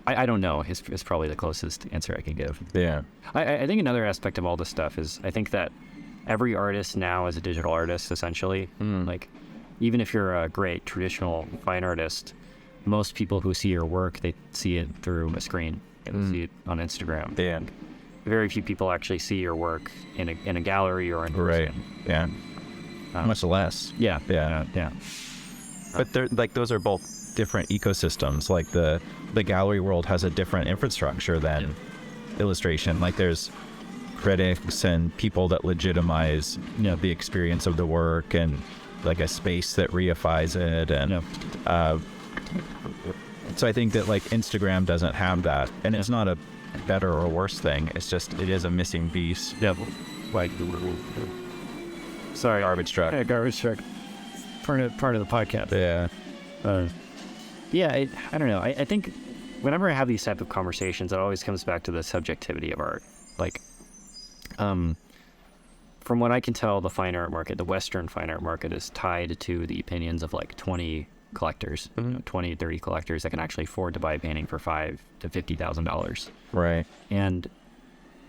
I don't know is probably the closest answer I can give. Yeah. I think another aspect of all this stuff is I think that every artist now is a digital artist, essentially. Like, even if you're a great traditional fine artist, most people who see your work, they see it through a screen. They see it on Instagram. Yeah. Very few people actually see your work in a gallery or in person. Yeah. Much less. Yeah. But they're like, those are both different ecosystems. Like the gallery world has a different infrastructure than illustration. Like there's critics and people that legitimize the experience of the work, and like a space that reifies it, and so I think that like Instagram doesn't have that, and it's not a better or worse thing. It's just, it is a missing piece. Like, sorry, Garbage truck. Yeah, garbage truck. Part of the podcast. I don't know. I think whenever I have these type of conversations, it always comes back to the subjectivity of art. Like, from what I can tell, the fine art market, the Western fine art market, is tied to the opinions of like 20 collectors, 20, 30 collectors that can actually afford to buy a painting for $5,000 to $50,000. Right. And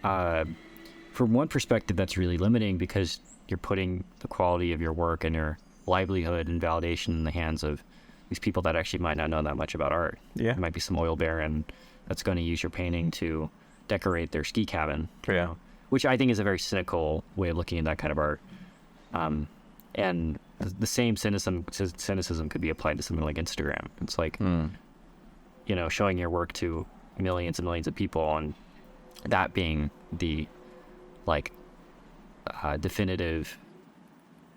from one perspective, that's really limiting, because you're putting the quality of your work and your livelihood and validation in the hands of these people that actually might not know that much about art. Yeah. It might be some oil baron that's going to use your painting to decorate their ski cabin. You know, which I think is a very cynical way of looking at that kind of art. And the same cynicism could be applied to something like Instagram. It's like, showing your work to millions and millions of people, and that being the like definitive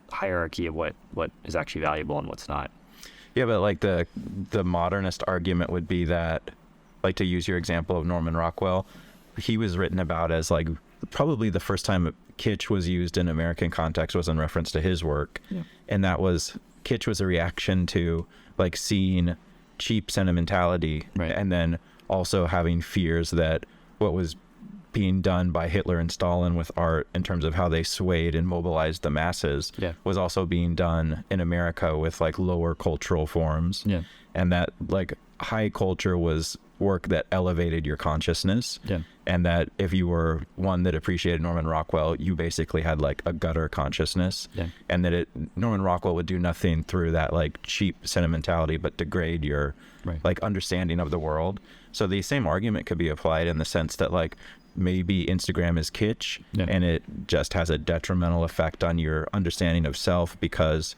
hierarchy of what is actually valuable and what's not. Yeah, but like the modernist argument would be that, like, to use your example of Norman Rockwell, he was written about as like probably the first time kitsch was used in American context was in reference to his work. And that was, kitsch was a reaction to like seeing cheap sentimentality, and then also having fears that what was being done by Hitler and Stalin with art in terms of how they swayed and mobilized the masses was also being done in America with like lower cultural forms. And that like high culture was work that elevated your consciousness. And that if you were one that appreciated Norman Rockwell, you basically had like a gutter consciousness. And that Norman Rockwell would do nothing through that like cheap sentimentality but degrade your like understanding of the world. So the same argument could be applied in the sense that like maybe Instagram is kitsch and it just has a detrimental effect on your understanding of self, because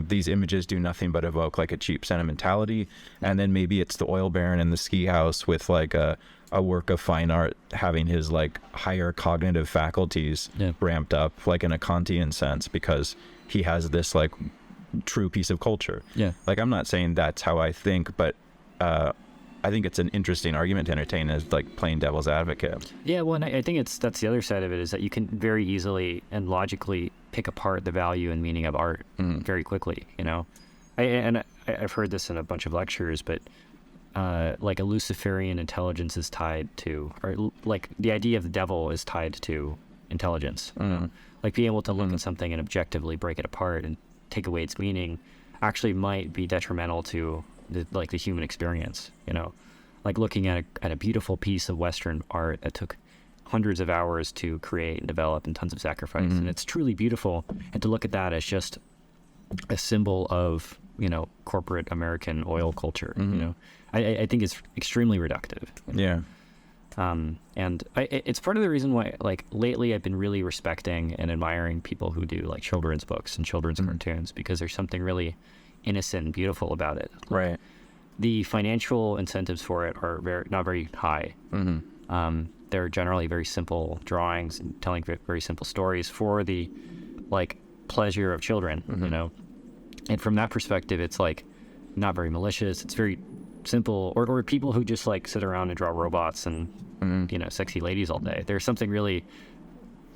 these images do nothing but evoke like a cheap sentimentality. And then maybe it's the oil baron in the ski house with like a work of fine art having his like higher cognitive faculties ramped up, like in a Kantian sense, because he has this like true piece of culture. Like, I'm not saying that's how I think, but I think it's an interesting argument to entertain as like plain devil's advocate. Well, and I think that's the other side of it, is that you can very easily and logically pick apart the value and meaning of art very quickly, I've heard this in a bunch of lectures, but like a Luciferian intelligence is tied to, or like the idea of the devil is tied to intelligence. Like being able to look at something and objectively break it apart and take away its meaning actually might be detrimental to the human experience. Like looking at a beautiful piece of Western art that took hundreds of hours to create and develop and tons of sacrifice, and it's truly beautiful, and to look at that as just a symbol of corporate American oil culture. I think it's extremely reductive. And it's part of the reason why, like, lately I've been really respecting and admiring people who do like children's books and children's cartoons, because there's something really innocent and beautiful about it. The financial incentives for it are not very high. They're generally very simple drawings and telling very simple stories for the like pleasure of children. And from that perspective, it's like not very malicious. It's very simple. Or people who just like sit around and draw robots and sexy ladies all day. There's something really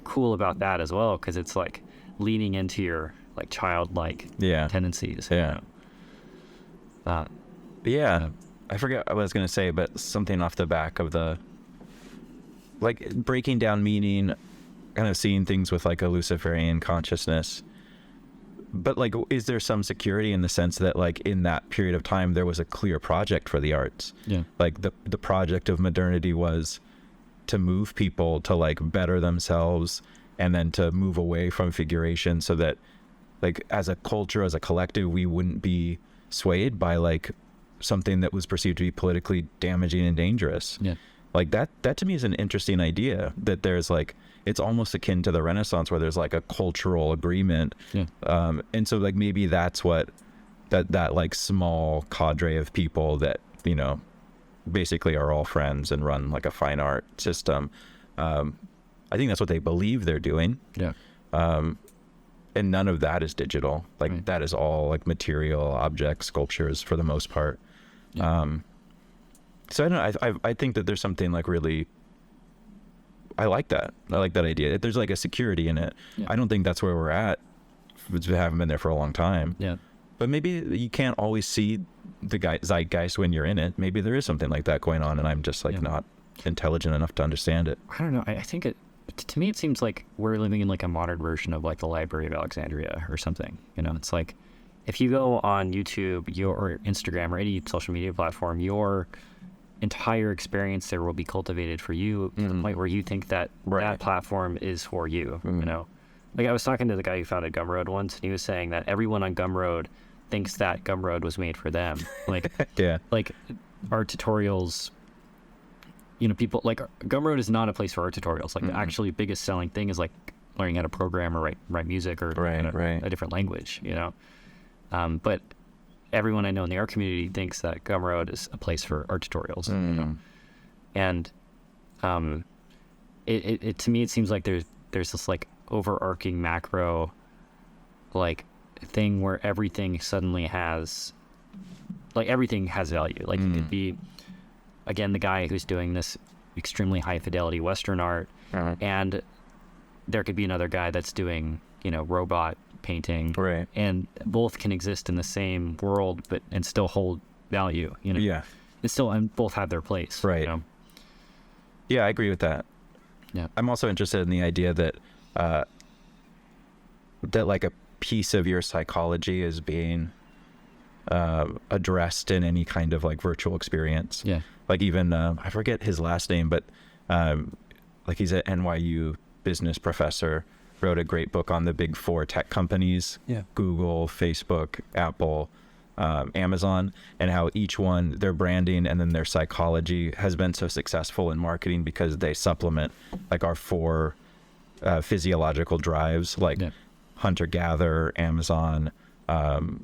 cool about that as well, because it's like leaning into your like childlike tendencies. I forget what I was going to say, but something off the back of the like breaking down meaning, kind of seeing things with like a Luciferian consciousness. But like, is there some security in the sense that like in that period of time there was a clear project for the arts? Yeah. Like the project of modernity was to move people to like better themselves, and then to move away from figuration, so that like as a culture, as a collective, we wouldn't be swayed by like something that was perceived to be politically damaging and dangerous. Yeah. Like that to me is an interesting idea, that there's like, it's almost akin to the Renaissance where there's like a cultural agreement. Yeah. And so like maybe that's what that like small cadre of people that, you know, basically are all friends and run like a fine art system. I think that's what they believe they're doing. Yeah. And none of that is digital. Like Right. that is all like material objects, sculptures for the most part. Yeah. So I don't know. I think that there's something like really, I like that. I like that idea. There's like a security in it. Yeah. I don't think that's where we're at. We haven't been there for a long time. Yeah. But maybe you can't always see the zeitgeist when you're in it. Maybe there is something like that going on, and I'm just like not intelligent enough to understand it. I don't know. I think to me, it seems like we're living in like a modern version of like the Library of Alexandria or something. You know, it's like if you go on YouTube, or Instagram, or any social media platform, your entire experience there will be cultivated for you to the point where you think that that platform is for you. You know, like I was talking to the guy who founded Gumroad once, and he was saying that everyone on Gumroad thinks that Gumroad was made for them. Like, like art tutorials. You know, people like Gumroad is not a place for art tutorials. Like the actually biggest selling thing is like learning how to program or write music or a different language, you know. But everyone I know in the art community thinks that Gumroad is a place for art tutorials. You know? And it to me it seems like there's this like overarching macro like thing where everything suddenly has everything has value. Like it could be, again, the guy who's doing this extremely high fidelity Western art, and there could be another guy that's doing, you know, robot painting, and both can exist in the same world, and still hold value, you know. And both have their place, you know? Yeah, I agree with that. Yeah, I'm also interested in the idea that that like a piece of your psychology is being addressed in any kind of like virtual experience. Yeah. Like even I forget his last name, but like he's an NYU business professor, wrote a great book on the big four tech companies, Google, Facebook, Apple, Amazon, and how each one, their branding and then their psychology has been so successful in marketing because they supplement like our four physiological drives, like hunter-gatherer, Amazon,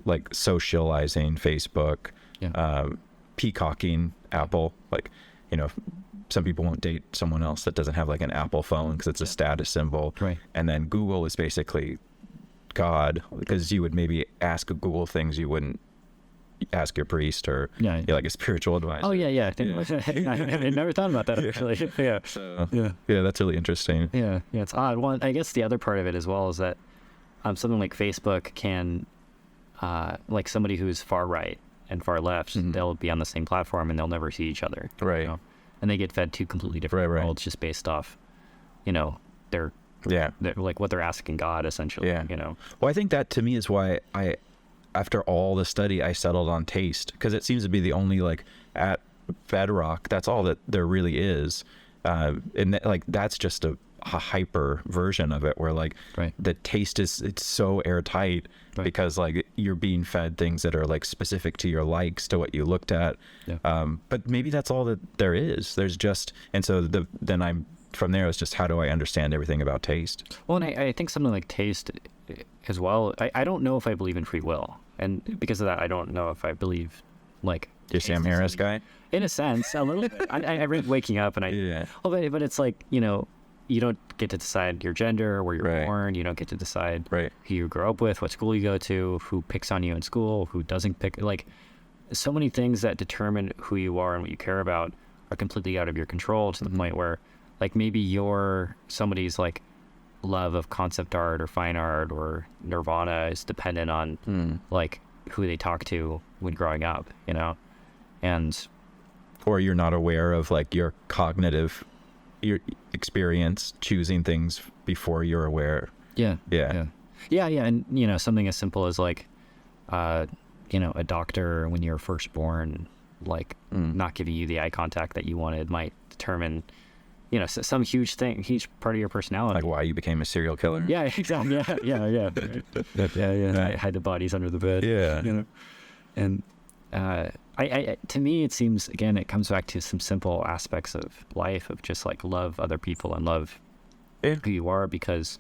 like socializing, Facebook, peacocking, Apple. Like, you know, some people won't date someone else that doesn't have like an Apple phone because it's a status symbol. And then Google is basically God, because you would maybe ask Google things you wouldn't ask your priest or like a spiritual advisor. I think I never thought about that actually. That's really interesting. It's odd. Well, I guess the other part of it as well is that something like Facebook can like somebody who's far right and far left, they'll be on the same platform and they'll never see each other, you know? And they get fed two completely different worlds just based off, you know, their like what they're asking God essentially. You know. Well, I think that to me is why after all the study, I settled on taste, because it seems to be the only, like, at bedrock, that's all that there really is. And like that's just a hyper version of it, where like the taste it's so airtight because like you're being fed things that are like specific to your likes, to what you looked at. But maybe that's all that there is. There's just, and so then I'm from there, it's just how do I understand everything about taste? Well, and I think something like taste as well, I don't know if I believe in free will, and because of that I don't know if I believe like you're Sam Harris guy in a sense, a little bit. I read Waking Up and but it's like, you know, you don't get to decide your gender, where you're born. You don't get to decide who you grow up with, what school you go to, who picks on you in school, who doesn't pick. Like, so many things that determine who you are and what you care about are completely out of your control, to the point where, like, maybe somebody's like love of concept art or fine art or Nirvana is dependent on like who they talk to when growing up, you know, or you're not aware of like your cognitive, your experience choosing things before you're aware. Yeah. Yeah, and something as simple as like, a doctor when you're first born, like not giving you the eye contact that you wanted might determine, some huge part of your personality. Like why you became a serial killer. Yeah, exactly. Yeah. Right. Hide the bodies under the bed. Yeah. And I to me, it seems, again, it comes back to some simple aspects of life, of just like love other people and love who you are, because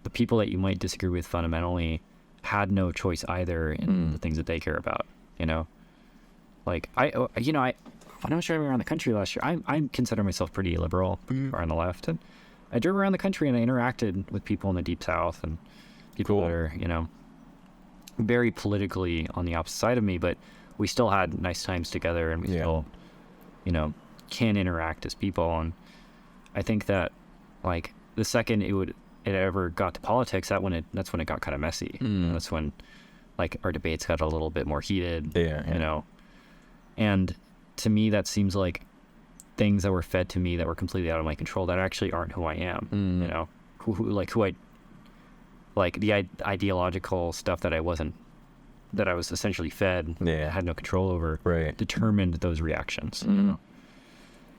the people that you might disagree with fundamentally had no choice either in the things that they care about. Like when I was driving around the country last year, I consider myself pretty liberal or on the left, and I drove around the country and I interacted with people in the Deep South and people that are very politically on the opposite side of me, but we still had nice times together, and we still can interact as people. And I think that like the second it ever got to politics, that's when it got kind of messy. That's when like our debates got a little bit more heated. And to me, that seems like things that were fed to me that were completely out of my control, that actually aren't who I am. Who I like, the ideological stuff that I was essentially fed, had no control over, determined those reactions. And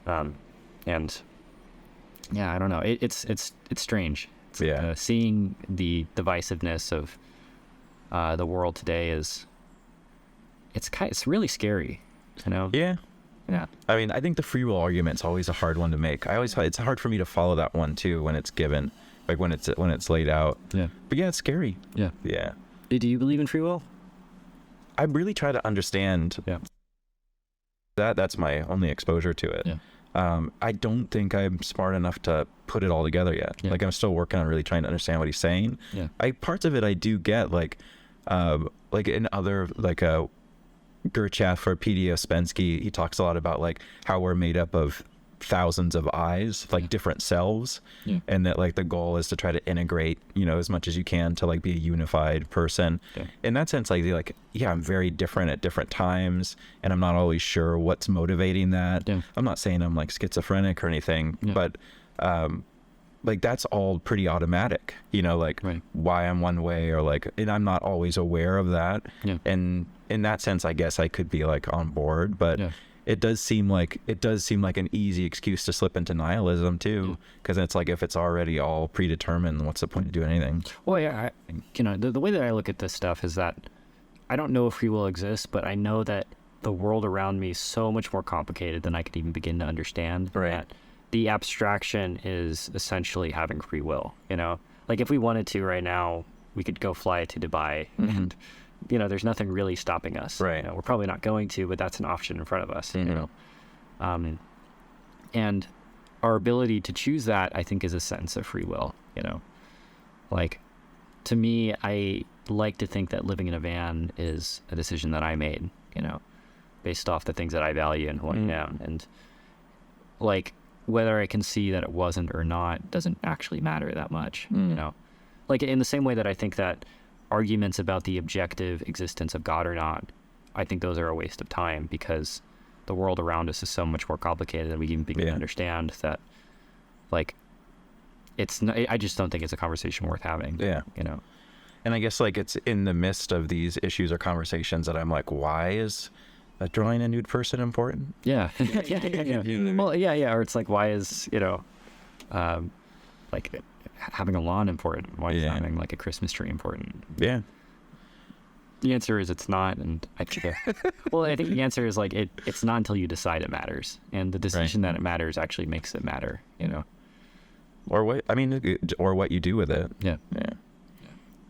I don't know. It's strange. Seeing the divisiveness of the world today it's really scary. Yeah. I mean, I think the free will argument's always a hard one to make. I always find it's hard for me to follow that one too when it's given, like when it's laid out. Yeah. But yeah, it's scary. Yeah. Yeah. Do you believe in free will? I really try to understand. Yeah. That's my only exposure to it. Yeah. I don't think I'm smart enough to put it all together yet. Yeah. Like I'm still working on really trying to understand what he's saying. Yeah. Parts of it I do get, like in other, like Gurdjieff or P.D. Ouspensky, he talks a lot about like how we're made up of thousands of eyes, like different selves, and that like the goal is to try to integrate, as much as you can to like be a unified person. In that sense, I'm very different at different times, and I'm not always sure what's motivating that. I'm not saying I'm like schizophrenic or anything, but like that's all pretty automatic, why I'm one way, or like, and I'm not always aware of that. And in that sense, I guess I could be like on board, but it does seem like an easy excuse to slip into nihilism too, because it's like, if it's already all predetermined, what's the point of doing anything? Well, the way that I look at this stuff is that I don't know if free will exists, but I know that the world around me is so much more complicated than I could even begin to understand. Right. That the abstraction is essentially having free will. Like if we wanted to right now, we could go fly to Dubai, and there's nothing really stopping us. Right. We're probably not going to, but that's an option in front of us. And our ability to choose that, I think, is a sense of free will. Like to me, I like to think that living in a van is a decision that I made. Based off the things that I value and who I am, and like whether I can see that it wasn't or not doesn't actually matter that much. Like in the same way that I think that arguments about the objective existence of God or not, I think those are a waste of time, because the world around us is so much more complicated than we even begin to understand, that like I just don't think it's a conversation worth having. And I guess like it's in the midst of these issues or conversations that I'm like, why is drawing a nude person important? Yeah. Well, or it's like, why is like having a lawn important? Why is having like a Christmas tree important? Yeah. The answer is it's not, and I think I think the answer is like it's not until you decide it matters, and the decision that it matters actually makes it matter. Or what you do with it. Yeah.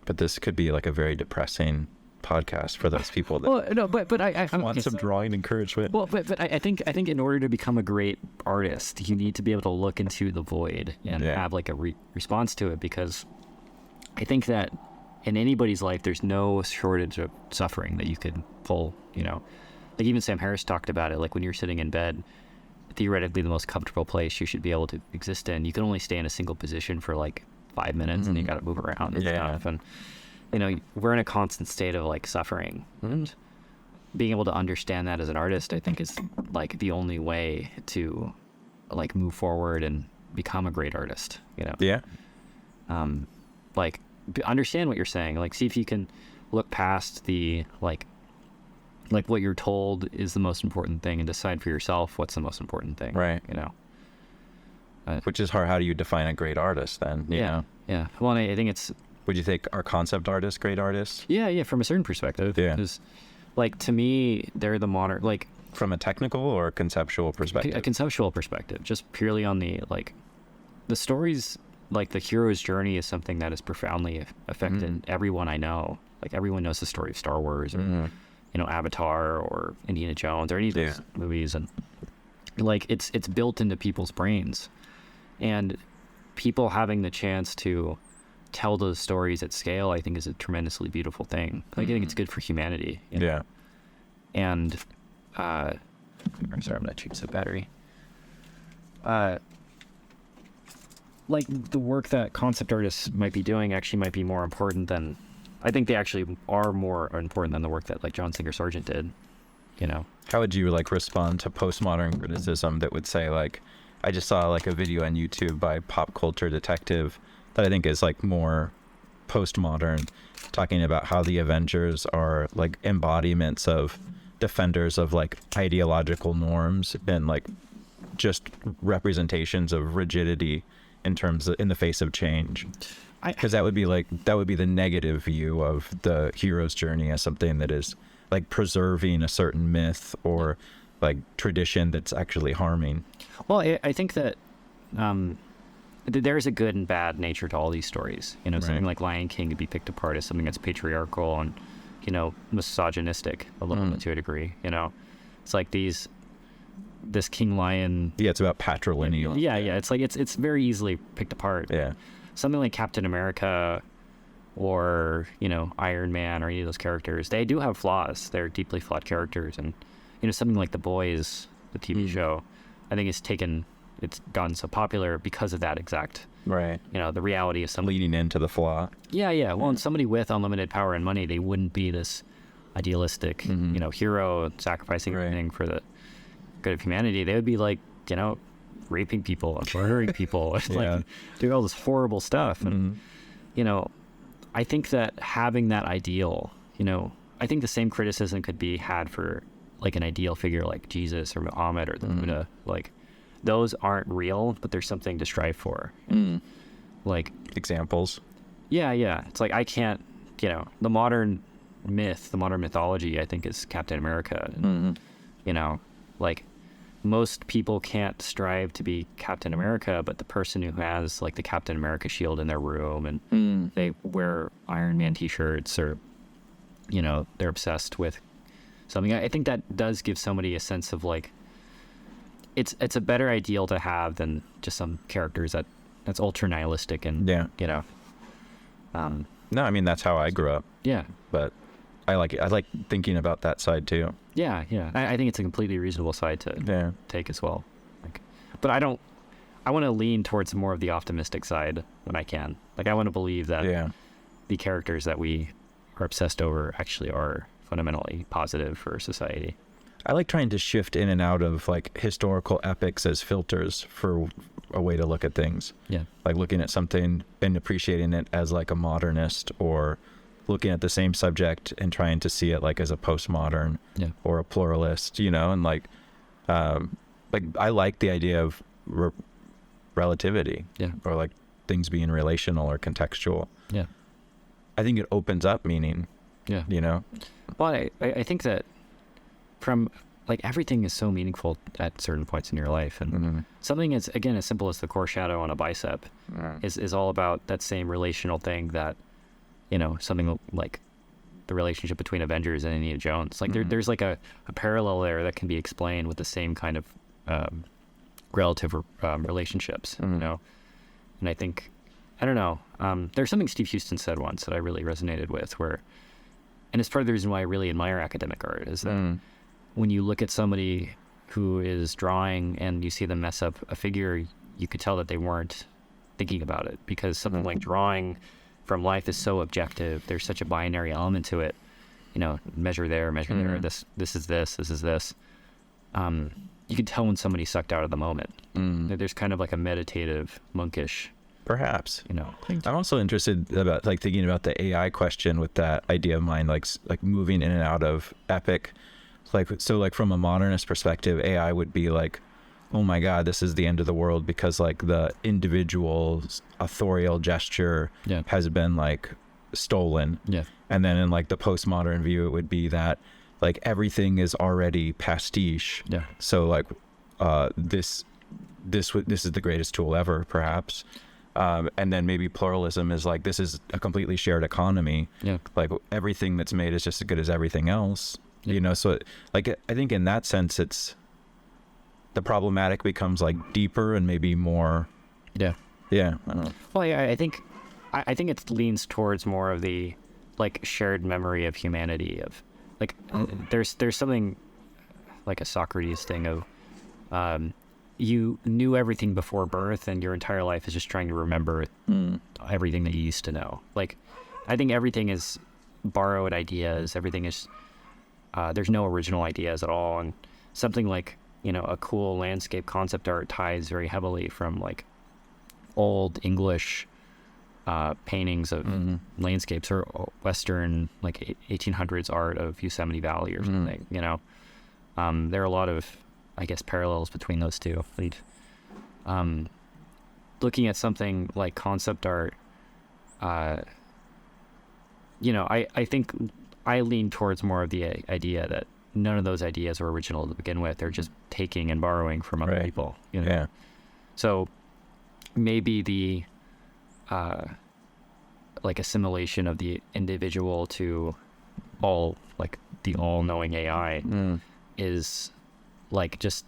But this could be like a very depressing podcast for those people that but I want some drawing encouragement. Well, but I think in order to become a great artist, you need to be able to look into the void and have like a response to it, because I think that in anybody's life, there's no shortage of suffering that you could pull. Like even Sam Harris talked about it. Like when you're sitting in bed, theoretically the most comfortable place you should be able to exist in, you can only stay in a single position for like 5 minutes, and you got to move around and stuff. And we're in a constant state of like suffering, and being able to understand that as an artist, I think, is like the only way to like move forward and become a great artist. Like understand what you're saying. Like, see if you can look past the like what you're told is the most important thing and decide for yourself what's the most important thing. Right. You know. Which is hard. How do you define a great artist then? You know? Yeah. Well, I think it's. Would you think are concept artists great artists? Yeah. From a certain perspective. Yeah. Because, like, to me, they're the modern, like. From a technical or conceptual perspective? A conceptual perspective, just purely on the, like, the stories, like the hero's journey is something that has profoundly affected everyone I know. Like, everyone knows the story of Star Wars or, you know, Avatar or Indiana Jones or any of those movies. And, like, it's built into people's brains. And people having the chance to tell those stories at scale, I think, is a tremendously beautiful thing. Like, I think it's good for humanity. You know? Yeah. And, sorry, I'm going to choose the battery. Like, the work that concept artists might be doing actually might be more important than, I think they actually are more important than the work that, like, John Singer Sargent did, you know? How would you, like, respond to postmodern criticism that would say, like, I just saw, like, a video on YouTube by Pop Culture Detective that I think is, like, more postmodern, talking about how the Avengers are, like, embodiments of defenders of, like, ideological norms and, like, just representations of rigidity in terms of, in the face of change. Because that would be the negative view of the hero's journey as something that is, like, preserving a certain myth or, like, tradition that's actually harming. Well, I think that there's a good and bad nature to all these stories. You know, something like Lion King could be picked apart as something that's patriarchal and, you know, misogynistic a little bit to a degree. You know, it's like this King Lion. Yeah, it's about patrilineal. Yeah. It's like it's very easily picked apart. Yeah. Something like Captain America or, you know, Iron Man or any of those characters, they do have flaws. They're deeply flawed characters. And, you know, something like The Boys, the TV show, I think it's gotten so popular because of that exact, right? You know, the reality of somebody leading into the flaw. Yeah. Well, and somebody with unlimited power and money, they wouldn't be this idealistic, you know, hero sacrificing everything for the good of humanity. They would be, like, you know, raping people and murdering people and like doing all this horrible stuff. And, you know, I think that having that ideal, you know, I think the same criticism could be had for, like, an ideal figure like Jesus or Muhammad or the Buddha. Like, those aren't real, but there's something to strive for. Like, examples. Yeah. It's like, I can't, you know, the modern mythology, I think, is Captain America. And, you know, like, most people can't strive to be Captain America, but the person who has, like, the Captain America shield in their room and they wear Iron Man t-shirts or, you know, they're obsessed with something. I think that does give somebody a sense of, like, it's a better ideal to have than just some characters that's ultra nihilistic and, you know. No, I mean, that's how I grew up. Yeah. But I like it. I like thinking about that side too. Yeah. I think it's a completely reasonable side to take as well. Like, but I want to lean towards more of the optimistic side when I can. Like, I want to believe that the characters that we are obsessed over actually are fundamentally positive for society. I like trying to shift in and out of, like, historical epics as filters for a way to look at things. Yeah. Like looking at something and appreciating it as, like, a modernist, or looking at the same subject and trying to see it, like, as a postmodern or a pluralist, you know, and, like I like the idea of relativity or, like, things being relational or contextual. Yeah. I think it opens up meaning. Yeah. You know? Well, I think that from, like, everything is so meaningful at certain points in your life, and something as, again, as simple as the core shadow on a bicep is all about that same relational thing that, you know, something like the relationship between Avengers and Indiana Jones. Like, there's like a parallel there that can be explained with the same kind of relative relationships, you know. And I think, I don't know, there's something Steve Houston said once that I really resonated with, where, and it's part of the reason why I really admire academic art, is that when you look at somebody who is drawing and you see them mess up a figure, you could tell that they weren't thinking about it, because something like drawing from life is so objective. There's such a binary element to it. You know, measure there, this is this. You can tell when somebody's sucked out of the moment. There's kind of like a meditative, monkish Perhaps. You know, I'm also interested about like thinking about the AI question with that idea of mine, like moving in and out of epic. Like, so like from a modernist perspective, AI would be like, oh my God, this is the end of the world because like the individual's authorial gesture has been like stolen. Yeah. And then in like the postmodern view, it would be that like everything is already pastiche. Yeah. So like this is the greatest tool ever, perhaps. And then maybe pluralism is like, this is a completely shared economy. Yeah. Like everything that's made is just as good as everything else. Yeah. You know, so like I think in that sense, it's the problematic becomes like deeper and maybe more. Yeah. Yeah. I don't know. Well, yeah, I think it leans towards more of the like shared memory of humanity of like there's something like a Socrates thing of you knew everything before birth and your entire life is just trying to remember everything that you used to know. Like I think everything is borrowed ideas. Everything is there's no original ideas at all. And something like, you know, a cool landscape concept art ties very heavily from like old English paintings of landscapes or Western like 1800s art of Yosemite Valley or something, you know. There are a lot of, I guess, parallels between those two. Looking at something like concept art, you know, I think I lean towards more of the idea that none of those ideas are original to begin with. They're just taking and borrowing from other people. You know? Yeah. So maybe the like assimilation of the individual to all like the all-knowing AI is like just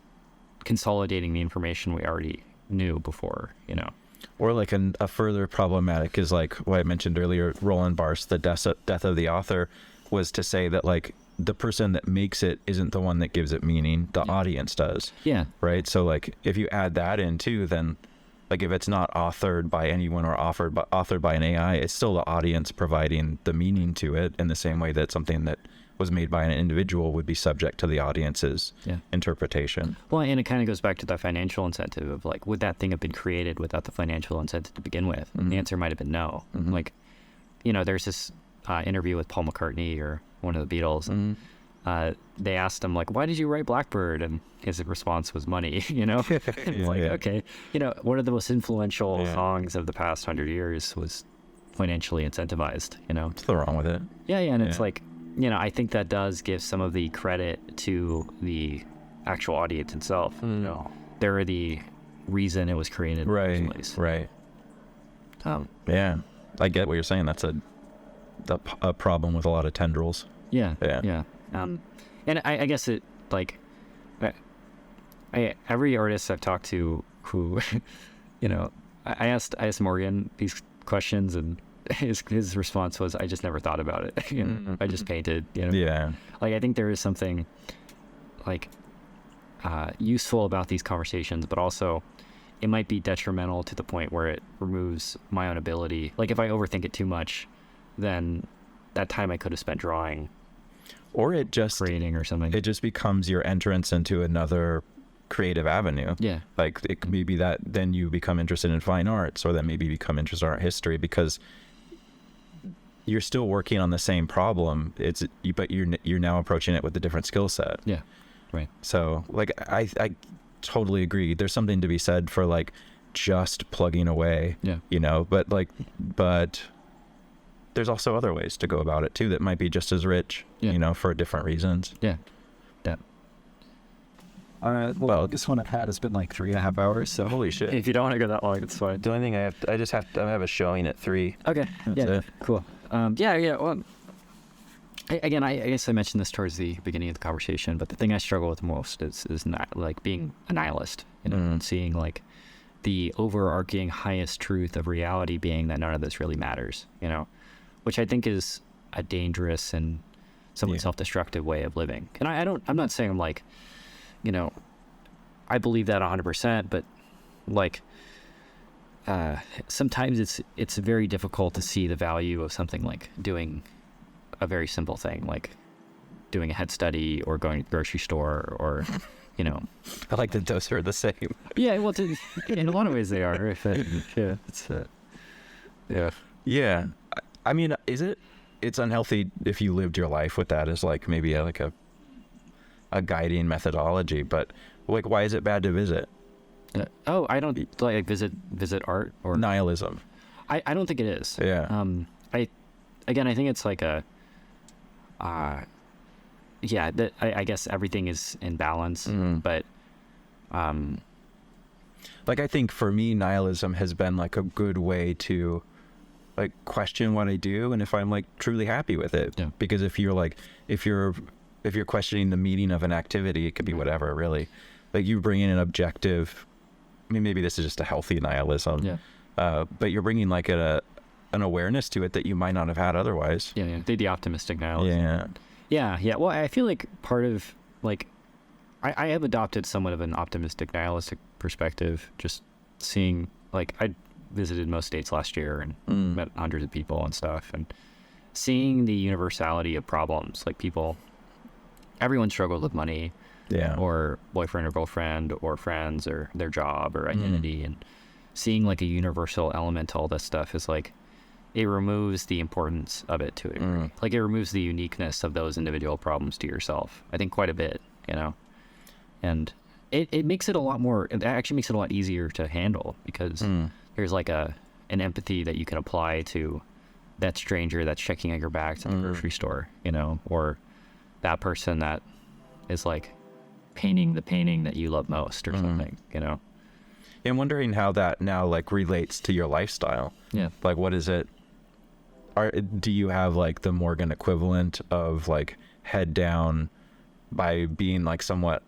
consolidating the information we already knew before, you know. Or like a further problematic is like what I mentioned earlier, Roland Barthes, the death of the author, was to say that like the person that makes it isn't the one that gives it meaning, the audience does. Yeah. Right. So like if you add that in too, then like if it's not authored by anyone or authored by an AI, it's still the audience providing the meaning to it in the same way that something that was made by an individual would be subject to the audience's interpretation. Well, and it kind of goes back to the financial incentive of like, would that thing have been created without the financial incentive to begin with? The answer might have been no. Like, you know, there's this interview with Paul McCartney or one of the Beatles, and they asked him like, why did you write Blackbird? And his response was money, you know. Okay, you know, one of the most influential songs of the past 100 years was financially incentivized, you know. What's wrong with it? And it's like, you know, I think that does give some of the credit to the actual audience itself. You know, they're the reason it was created in the first place. Right. Yeah, I get what you're saying. That's a problem with a lot of tendrils. Yeah. And I guess it like, every artist I've talked to who, you know, I asked Morgan these questions and his response was, I just never thought about it. You know, I just painted, you know. Yeah. Like I think there is something like useful about these conversations, but also it might be detrimental to the point where it removes my own ability. Like if I overthink it too much, then that time I could have spent drawing or it just creating or something. It just becomes your entrance into another creative avenue. Yeah. Like it could be that then you become interested in fine arts, or then maybe become interested in art history because you're still working on the same problem. But you're now approaching it with a different skill set. Yeah. Right. So like I totally agree. There's something to be said for like just plugging away. Yeah. You know, but there's also other ways to go about it too that might be just as rich, you know, for different reasons. Yeah. Yeah. Well, this one I've had has been like 3.5 hours. So holy shit. If you don't want to go that long, it's fine. The only thing I have a showing at 3. Okay. That's cool. Well, I guess I mentioned this towards the beginning of the conversation, but the thing I struggle with most is not like being a nihilist, you know, and seeing like the overarching highest truth of reality being that none of this really matters, you know, which I think is a dangerous and somewhat self-destructive way of living. And I'm not saying I'm like, you know, I believe that 100%, but like, sometimes it's very difficult to see the value of something like doing a very simple thing, like doing a head study or going to the grocery store or, I like that those are the same. Yeah, well, in a lot of ways they are. Yeah, Yeah. I mean, it's unhealthy if you lived your life with that as like maybe like a guiding methodology, but like, why is it bad to visit? I don't like visit art or Nihilism. I don't think it is. Yeah. I think it's like I guess everything is in balance, but like, I think for me, nihilism has been like a good way to like question what I do and if I'm like truly happy with it. Yeah. Because if you're questioning the meaning of an activity, it could be whatever, really. Like, you bring in an objective. I mean, maybe this is just a healthy nihilism. Yeah. But you're bringing like an awareness to it that you might not have had otherwise. Yeah. The optimistic nihilism. Yeah. Yeah. Well, I feel like part of like I have adopted somewhat of an optimistic nihilistic perspective. Just seeing, like, I visited most states last year and met hundreds of people and stuff, and seeing the universality of problems. Like, everyone struggles with money. Yeah. Or boyfriend or girlfriend or friends or their job or identity, and seeing like a universal element to all this stuff is like, it removes the importance of it to a degree. Like, it removes the uniqueness of those individual problems to yourself, I think, quite a bit, and it makes it a lot more, it actually makes it a lot easier to handle, because there's like an empathy that you can apply to that stranger that's checking at your back at the grocery store, or that person that is like painting the painting that you love most or something, I'm wondering how that now like relates to your lifestyle. Yeah. Like, what is it? Do you have like the Morgan equivalent of like head down by being like somewhat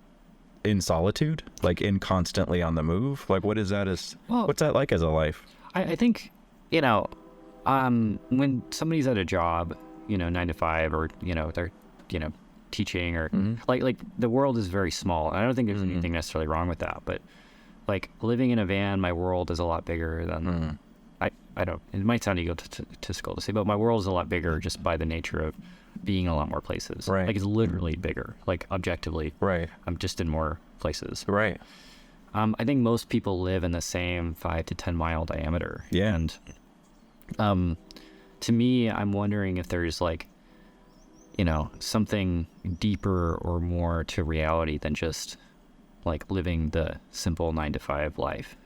in solitude, like in constantly on the move? Like, what is that what's that like as a life? I think, when somebody's at a job, 9 to 5, or, they're, teaching, or like the world is very small. And I don't think there's anything necessarily wrong with that, but like living in a van, my world is a lot bigger than I don't, it might sound egotistical to say, but my world is a lot bigger just by the nature of being a lot more places. Right. Like, it's literally bigger, like objectively. Right. I'm just in more places. Right. I think most people live in the same 5 to 10 mile diameter. Yeah. And to me, I'm wondering if there's like, something deeper or more to reality than just like living the simple 9 to 5 life,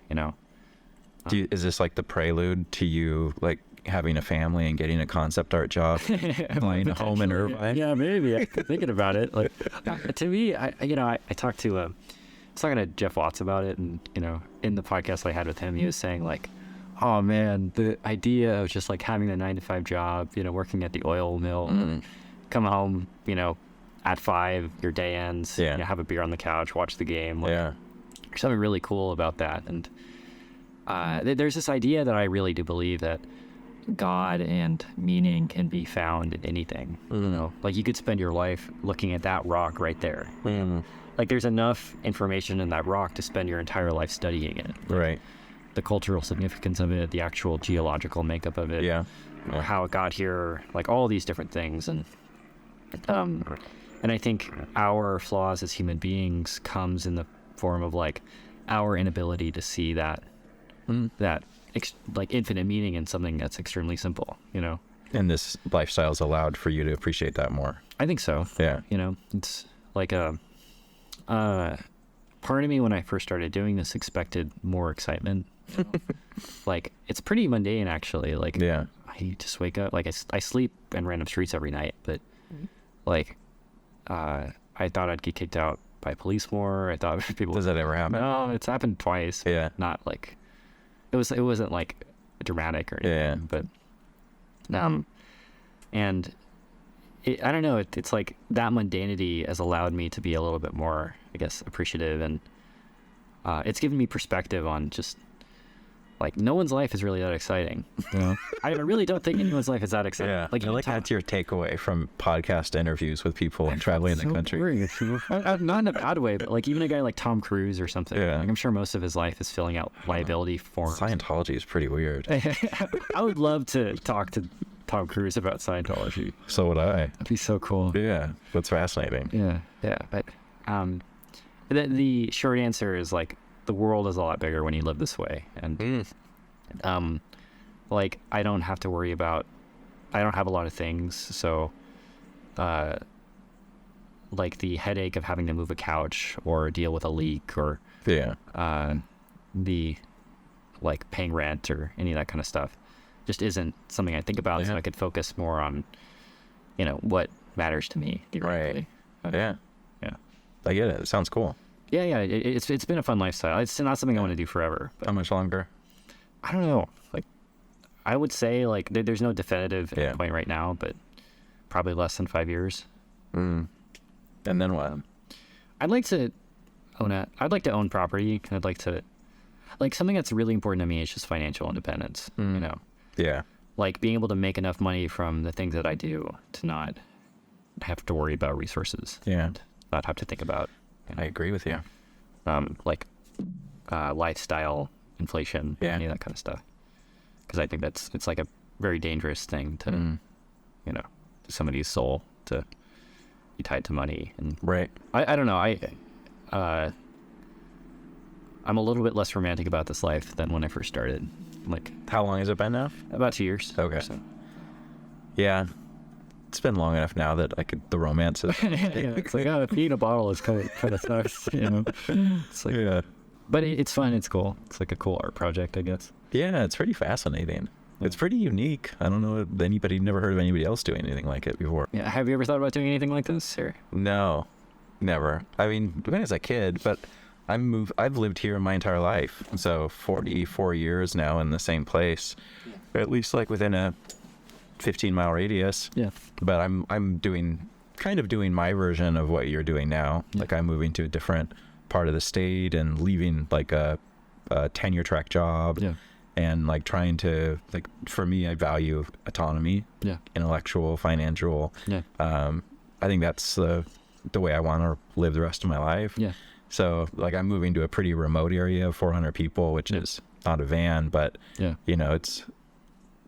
Is this like the prelude to you like having a family and getting a concept art job, buying a home in Irvine? Yeah, maybe. I'm thinking about it. Like, to me, I talked to, I was talking to Jeff Watts about it, and, in the podcast I had with him, he was saying like, oh man, the idea of just like having a 9 to 5 job, working at the oil mill, come home, at 5, your day ends, have a beer on the couch, watch the game. Like, there's something really cool about that. And there's this idea that I really do believe that God and meaning can be found in anything. Like, you could spend your life looking at that rock right there. Like, there's enough information in that rock to spend your entire life studying it. Right. The cultural significance of it, the actual geological makeup of it, how it got here, like all these different things. And I think our flaws as human beings comes in the form of like our inability to see that like infinite meaning in something that's extremely simple, And this lifestyle's allowed for you to appreciate that more. I think so. Yeah. It's like part of me when I first started doing this expected more excitement. Like, it's pretty mundane actually. Like, I just wake up, like I sleep in random streets every night, but like I thought I'd get kicked out by police more. I thought people. Does that ever happen? No, it's happened twice. Yeah. Not like it wasn't like dramatic or anything. Yeah. But and I don't know. It's like that mundanity has allowed me to be a little bit more, I guess, appreciative, and it's given me perspective on just. Like, no one's life is really that exciting. I really don't think anyone's life is that exciting. Yeah. Like that's your takeaway from podcast interviews with people and traveling the country. Not in a bad way, but like even a guy like Tom Cruise or something. Yeah. Like, I'm sure most of his life is filling out liability forms. Scientology is pretty weird. I would love to talk to Tom Cruise about Scientology. So would I. That'd be so cool. Yeah. That's fascinating. Yeah. But The short answer is like the world is a lot bigger when you live this way, and like I don't have to worry about. I don't have a lot of things, so like the headache of having to move a couch or deal with a leak or the like paying rent or any of that kind of stuff just isn't something I think about. So I could focus more on, you know, what matters to me. Right. Yeah. Yeah. I get it. It sounds cool. Yeah. It's been a fun lifestyle. It's not something I want to do forever. But how much longer? I don't know. Like, I would say like there's no definitive point right now, but probably less than 5 years. And then what? I'd like to own property. I'd like to, like, something that's really important to me is just financial independence. You know. Yeah. Like being able to make enough money from the things that I do to not have to worry about resources. Yeah. And not have to think about. You know, I agree with you. Like lifestyle inflation, any of that kind of stuff. Because I think it's like a very dangerous thing to, you know, to somebody's soul to be tied to money. And right. I don't know. I'm a little bit less romantic about this life than when I first started. Like, how long has it been now? About 2 years. Okay. So. Yeah. It's been long enough now that the romance is... It's like, peeing a bottle is kind of nice, you know? It's like, but it's fun. It's cool. It's like a cool art project, I guess. Yeah, it's pretty fascinating. It's pretty unique. I don't know if never heard of anybody else doing anything like it before. Yeah. Have you ever thought about doing anything like this? Or? No, never. I mean, when I was a kid, but I've lived here my entire life. So 44 years now in the same place, at least like within a 15-mile radius. Yeah. But I'm doing my version of what you're doing now. Yeah. Like I'm moving to a different part of the state and leaving like a tenure track job. Yeah. And like trying to, like, for me, I value autonomy. Yeah. Intellectual, financial. Yeah. I think that's the way I want to live the rest of my life. Yeah. So like I'm moving to a pretty remote area of 400 people, which is not a van, but you know, it's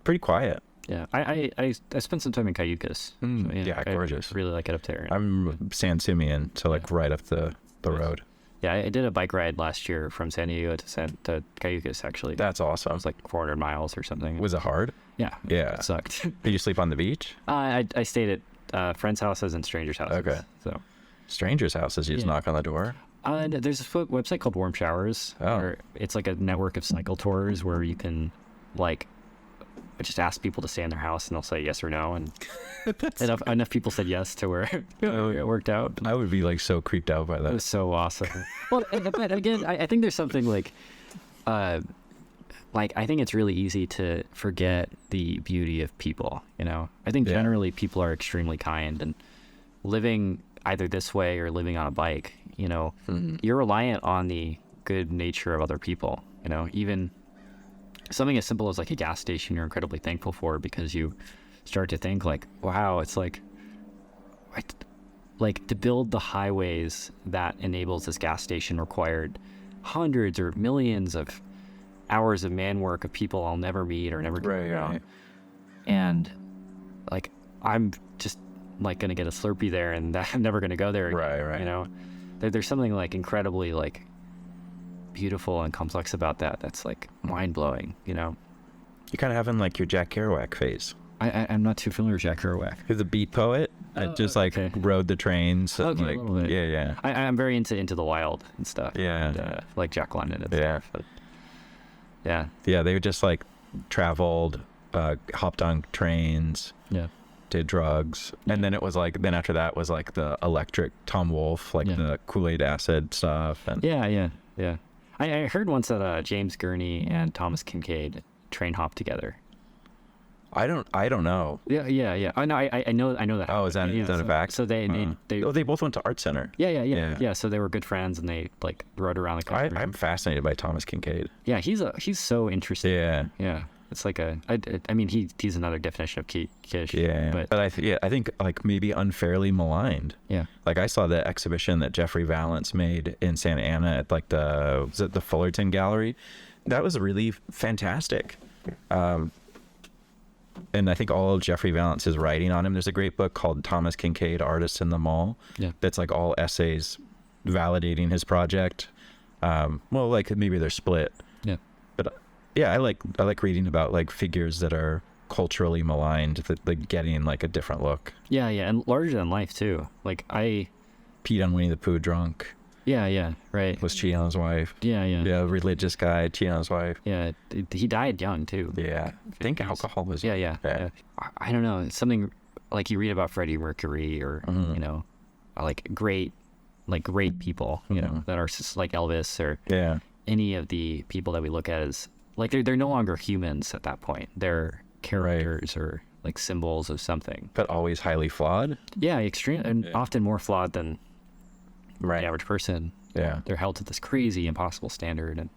pretty quiet. Yeah. I spent some time in Cayucas. So, yeah, gorgeous. I really like it up there. I'm San Simeon, so like right up the road. Yeah, I did a bike ride last year from San Diego to Cayucas, actually. That's awesome. It was like 400 miles or something. Was it hard? Yeah. Yeah. It sucked. Did you sleep on the beach? I stayed at friends' houses and strangers' houses. Okay. So strangers' houses, you just knock on the door? There's a website called Warm Showers. Where it's like a network of cycle tours where you can, like, just ask people to stay in their house and they'll say yes or no. And enough people said yes to where it worked out. I would be like so creeped out by that. It was so awesome. Well, but again, I think there's something like I think it's really easy to forget the beauty of people, you know? I think generally people are extremely kind, and living either this way or living on a bike, you know, you're reliant on the good nature of other people, you know, even something as simple as like a gas station you're incredibly thankful for, because you start to think like, wow, it's like to build the highways that enables this gas station required hundreds or millions of hours of man work of people I'll never meet or never get around. Right. And like, I'm just like going to get a Slurpee there and I'm never going to go there again, right. You know, there's something like incredibly like beautiful and complex about that. That's like mind-blowing, you know. You're kind of having like your Jack Kerouac phase. I'm not too familiar with Jack Kerouac. He's a beat poet that just like rode the trains. Okay, like, a little bit. Yeah. I'm very into the wild and stuff. Yeah. And, like Jack London and stuff. But, yeah. They just like traveled, hopped on trains. Yeah. Did drugs. And then it was like, then after that was like the electric Tom Wolfe, like the Kool-Aid acid stuff. And Yeah. I heard once that James Gurney and Thomas Kincaid train hop together. I don't know. Yeah. I know that. Oh, is that a fact? So they both went to art center. Yeah. So they were good friends and they like rode around the country. I'm fascinated by Thomas Kincaid. Yeah, he's so interesting. Yeah. It's like I mean he's another definition of kitsch. Yeah. But I think like maybe unfairly maligned. Yeah. Like I saw the exhibition that Jeffrey Valance made in Santa Ana at like was it the Fullerton Gallery? That was really fantastic. And I think all of Jeffrey Valance's writing on him. There's a great book called Thomas Kincaid, Artists in the Mall. Yeah. That's like all essays validating his project. Well, like maybe they're split. Yeah. But yeah, I like reading about like figures that are culturally maligned, that like getting like a different look. Yeah, and larger than life too. Like Pete on Winnie the Pooh drunk. Yeah, right. Was cheating on his wife. Yeah. Yeah, religious guy cheating on his wife. Yeah, he died young too. Yeah, I think alcohol was. Yeah. I don't know. It's something like you read about Freddie Mercury or Mm-hmm. you know, like great people, you know, that are just like Elvis or any of the people that we look at as like they're no longer humans at that point. They're characters or like symbols of something. But always highly flawed. Yeah, extreme and often more flawed than the average person. Yeah. They're held to this crazy, impossible standard. And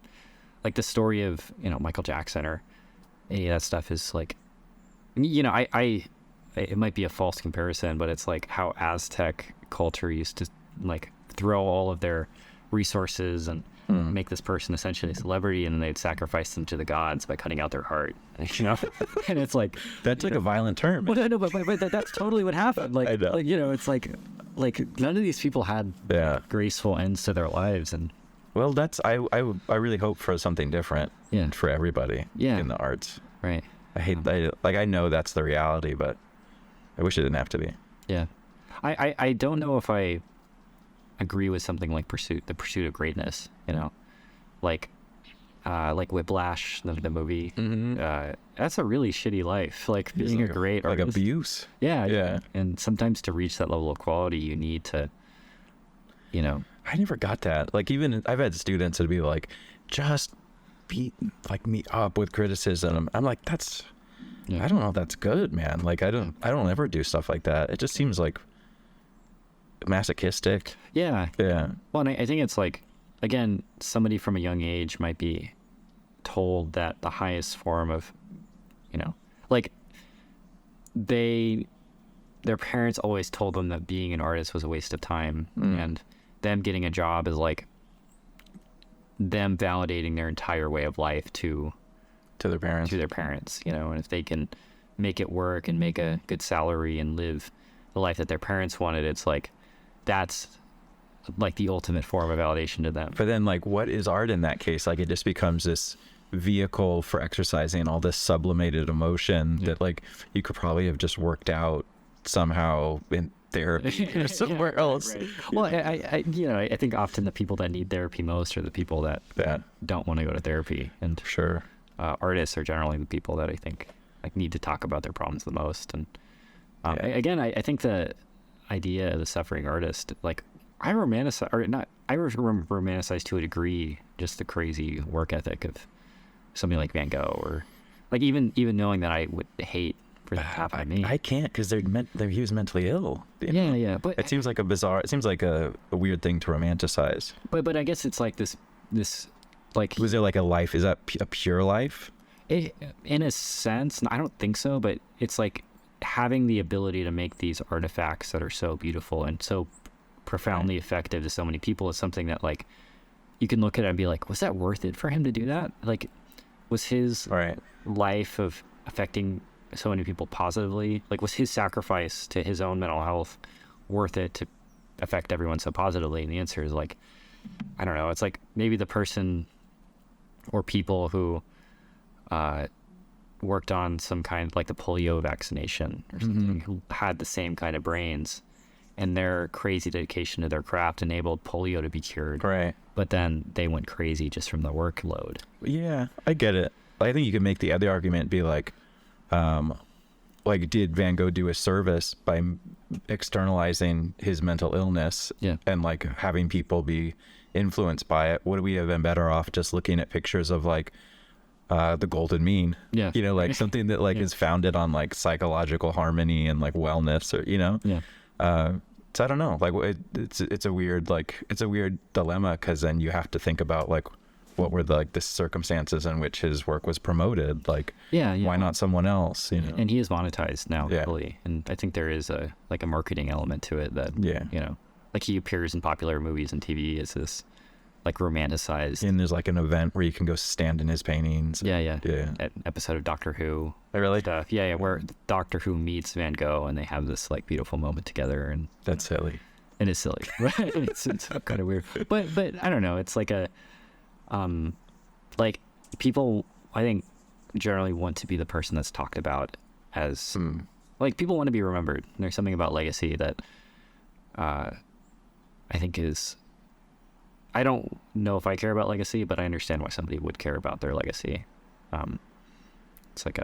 like the story of, you know, Michael Jackson or any of that stuff is like, you know, it might be a false comparison, but it's like how Aztec culture used to like throw all of their resources and make this person essentially a celebrity, and then they'd sacrifice them to the gods by cutting out their heart. You know, and it's like that's like a violent term. Well, no, but that's totally what happened. Like, I know. like you know, it's like none of these people had graceful ends to their lives, and well, that's I really hope for something different. Yeah. For everybody. Yeah. In the arts. Right. I know that's the reality, but I wish it didn't have to be. Yeah. I don't know if I agree with something like the pursuit of greatness, you know, like Whiplash, the movie. That's a really shitty life. Like being a great artist. Like abuse. Yeah. And sometimes to reach that level of quality, you need to, you know. I never got that. Like even I've had students that be like, just beat like me up with criticism. I'm like, that's. I don't know if that's good, man. Like I don't ever do stuff like that. It just seems like masochistic. Yeah. Well, and I think it's like, again, somebody from a young age might be told that the highest form of, you know, like their parents always told them that being an artist was a waste of time, and them getting a job is like them validating their entire way of life to their parents, you know, and if they can make it work and make a good salary and live the life that their parents wanted, it's like that's like the ultimate form of validation to them. But then like what is art in that case? Like it just becomes this vehicle for exercising all this sublimated emotion that like you could probably have just worked out somehow in therapy or somewhere else. Right. Well, I think often the people that need therapy most are the people that don't want to go to therapy, and artists are generally the people that I think like need to talk about their problems the most. And again, I think the idea of the suffering artist, like I romanticize to a degree just the crazy work ethic of somebody like Van Gogh, or like even knowing that I would hate for that to happen to me. I can't, because he was mentally ill. Yeah, but it seems like a weird thing to romanticize. But I guess it's like this like, was there like a life? Is that a pure life? In a sense, I don't think so, but it's like having the ability to make these artifacts that are so beautiful and so profoundly effective to so many people is something that like you can look at it and be like, was that worth it for him to do that? Like, was his life of affecting so many people positively, like was his sacrifice to his own mental health worth it to affect everyone so positively? And the answer is like, I don't know. It's like maybe the person or people who worked on some kind, like the polio vaccination or something, who had the same kind of brains, and their crazy dedication to their craft enabled polio to be cured. Right. But then they went crazy just from the workload. Yeah, I get it. I think you can make the other argument be like did Van Gogh do a service by externalizing his mental illness and like having people be influenced by it? Would we have been better off just looking at pictures of like the golden mean? Yeah. You know, like something that like is founded on like psychological harmony and like wellness, or, you know? Yeah. So I don't know, like it's a weird dilemma, because then you have to think about like what were the circumstances in which his work was promoted, like why not someone else, you know? And he is monetized now fully, and I think there is a marketing element to it that you know, like he appears in popular movies and TV as this like romanticized, and there's like an event where you can go stand in his paintings. An episode of Doctor Who. Really? Stuff. Where Doctor Who meets Van Gogh and they have this like beautiful moment together, and that's silly. and it's silly, right? It's kind of weird, but I don't know. It's like like people, I think, generally want to be the person that's talked about as like people want to be remembered. And there's something about legacy that I think is, I don't know if I care about legacy, but I understand why somebody would care about their legacy. It's like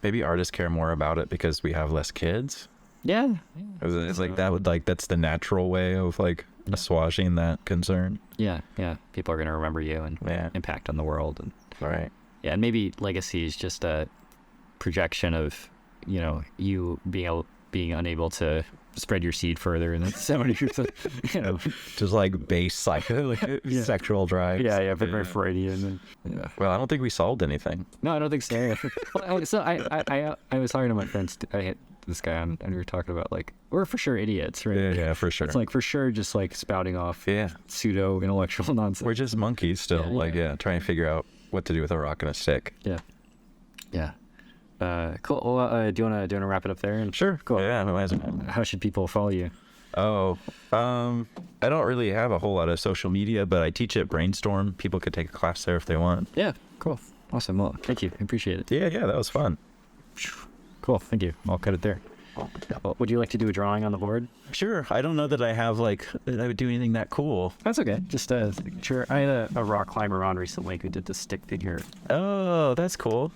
maybe artists care more about it because we have less kids. Yeah. It's like that would like, that's the natural way of like assuaging that concern. Yeah. People are going to remember you and impact on the world. And right. Yeah. And maybe legacy is just a projection of, you know, you being unable to spread your seed further, and that's 70%, you know, just like base like sexual drive. Yeah, very Freudian. Well, I don't think we solved anything. No, I don't think so. Well, so I was talking to my friends. I had this guy on, and we were talking about like, we're for sure idiots, right? Yeah, for sure. It's like for sure just like spouting off pseudo intellectual nonsense. We're just monkeys still, trying to figure out what to do with a rock and a stick. Yeah. Cool. Well, do you want to wrap it up there? And sure. Cool. Yeah. How should people follow you? Oh, I don't really have a whole lot of social media, but I teach at Brainstorm. People could take a class there if they want. Yeah. Cool. Awesome. Well, thank you. I appreciate it. Yeah. That was fun. Cool. Thank you. I'll cut it there. Well, would you like to do a drawing on the board? Sure. I don't know that I have that I would do anything that cool. That's okay. Just sure. I had a rock climber on recently who did the stick figure. Oh, that's cool.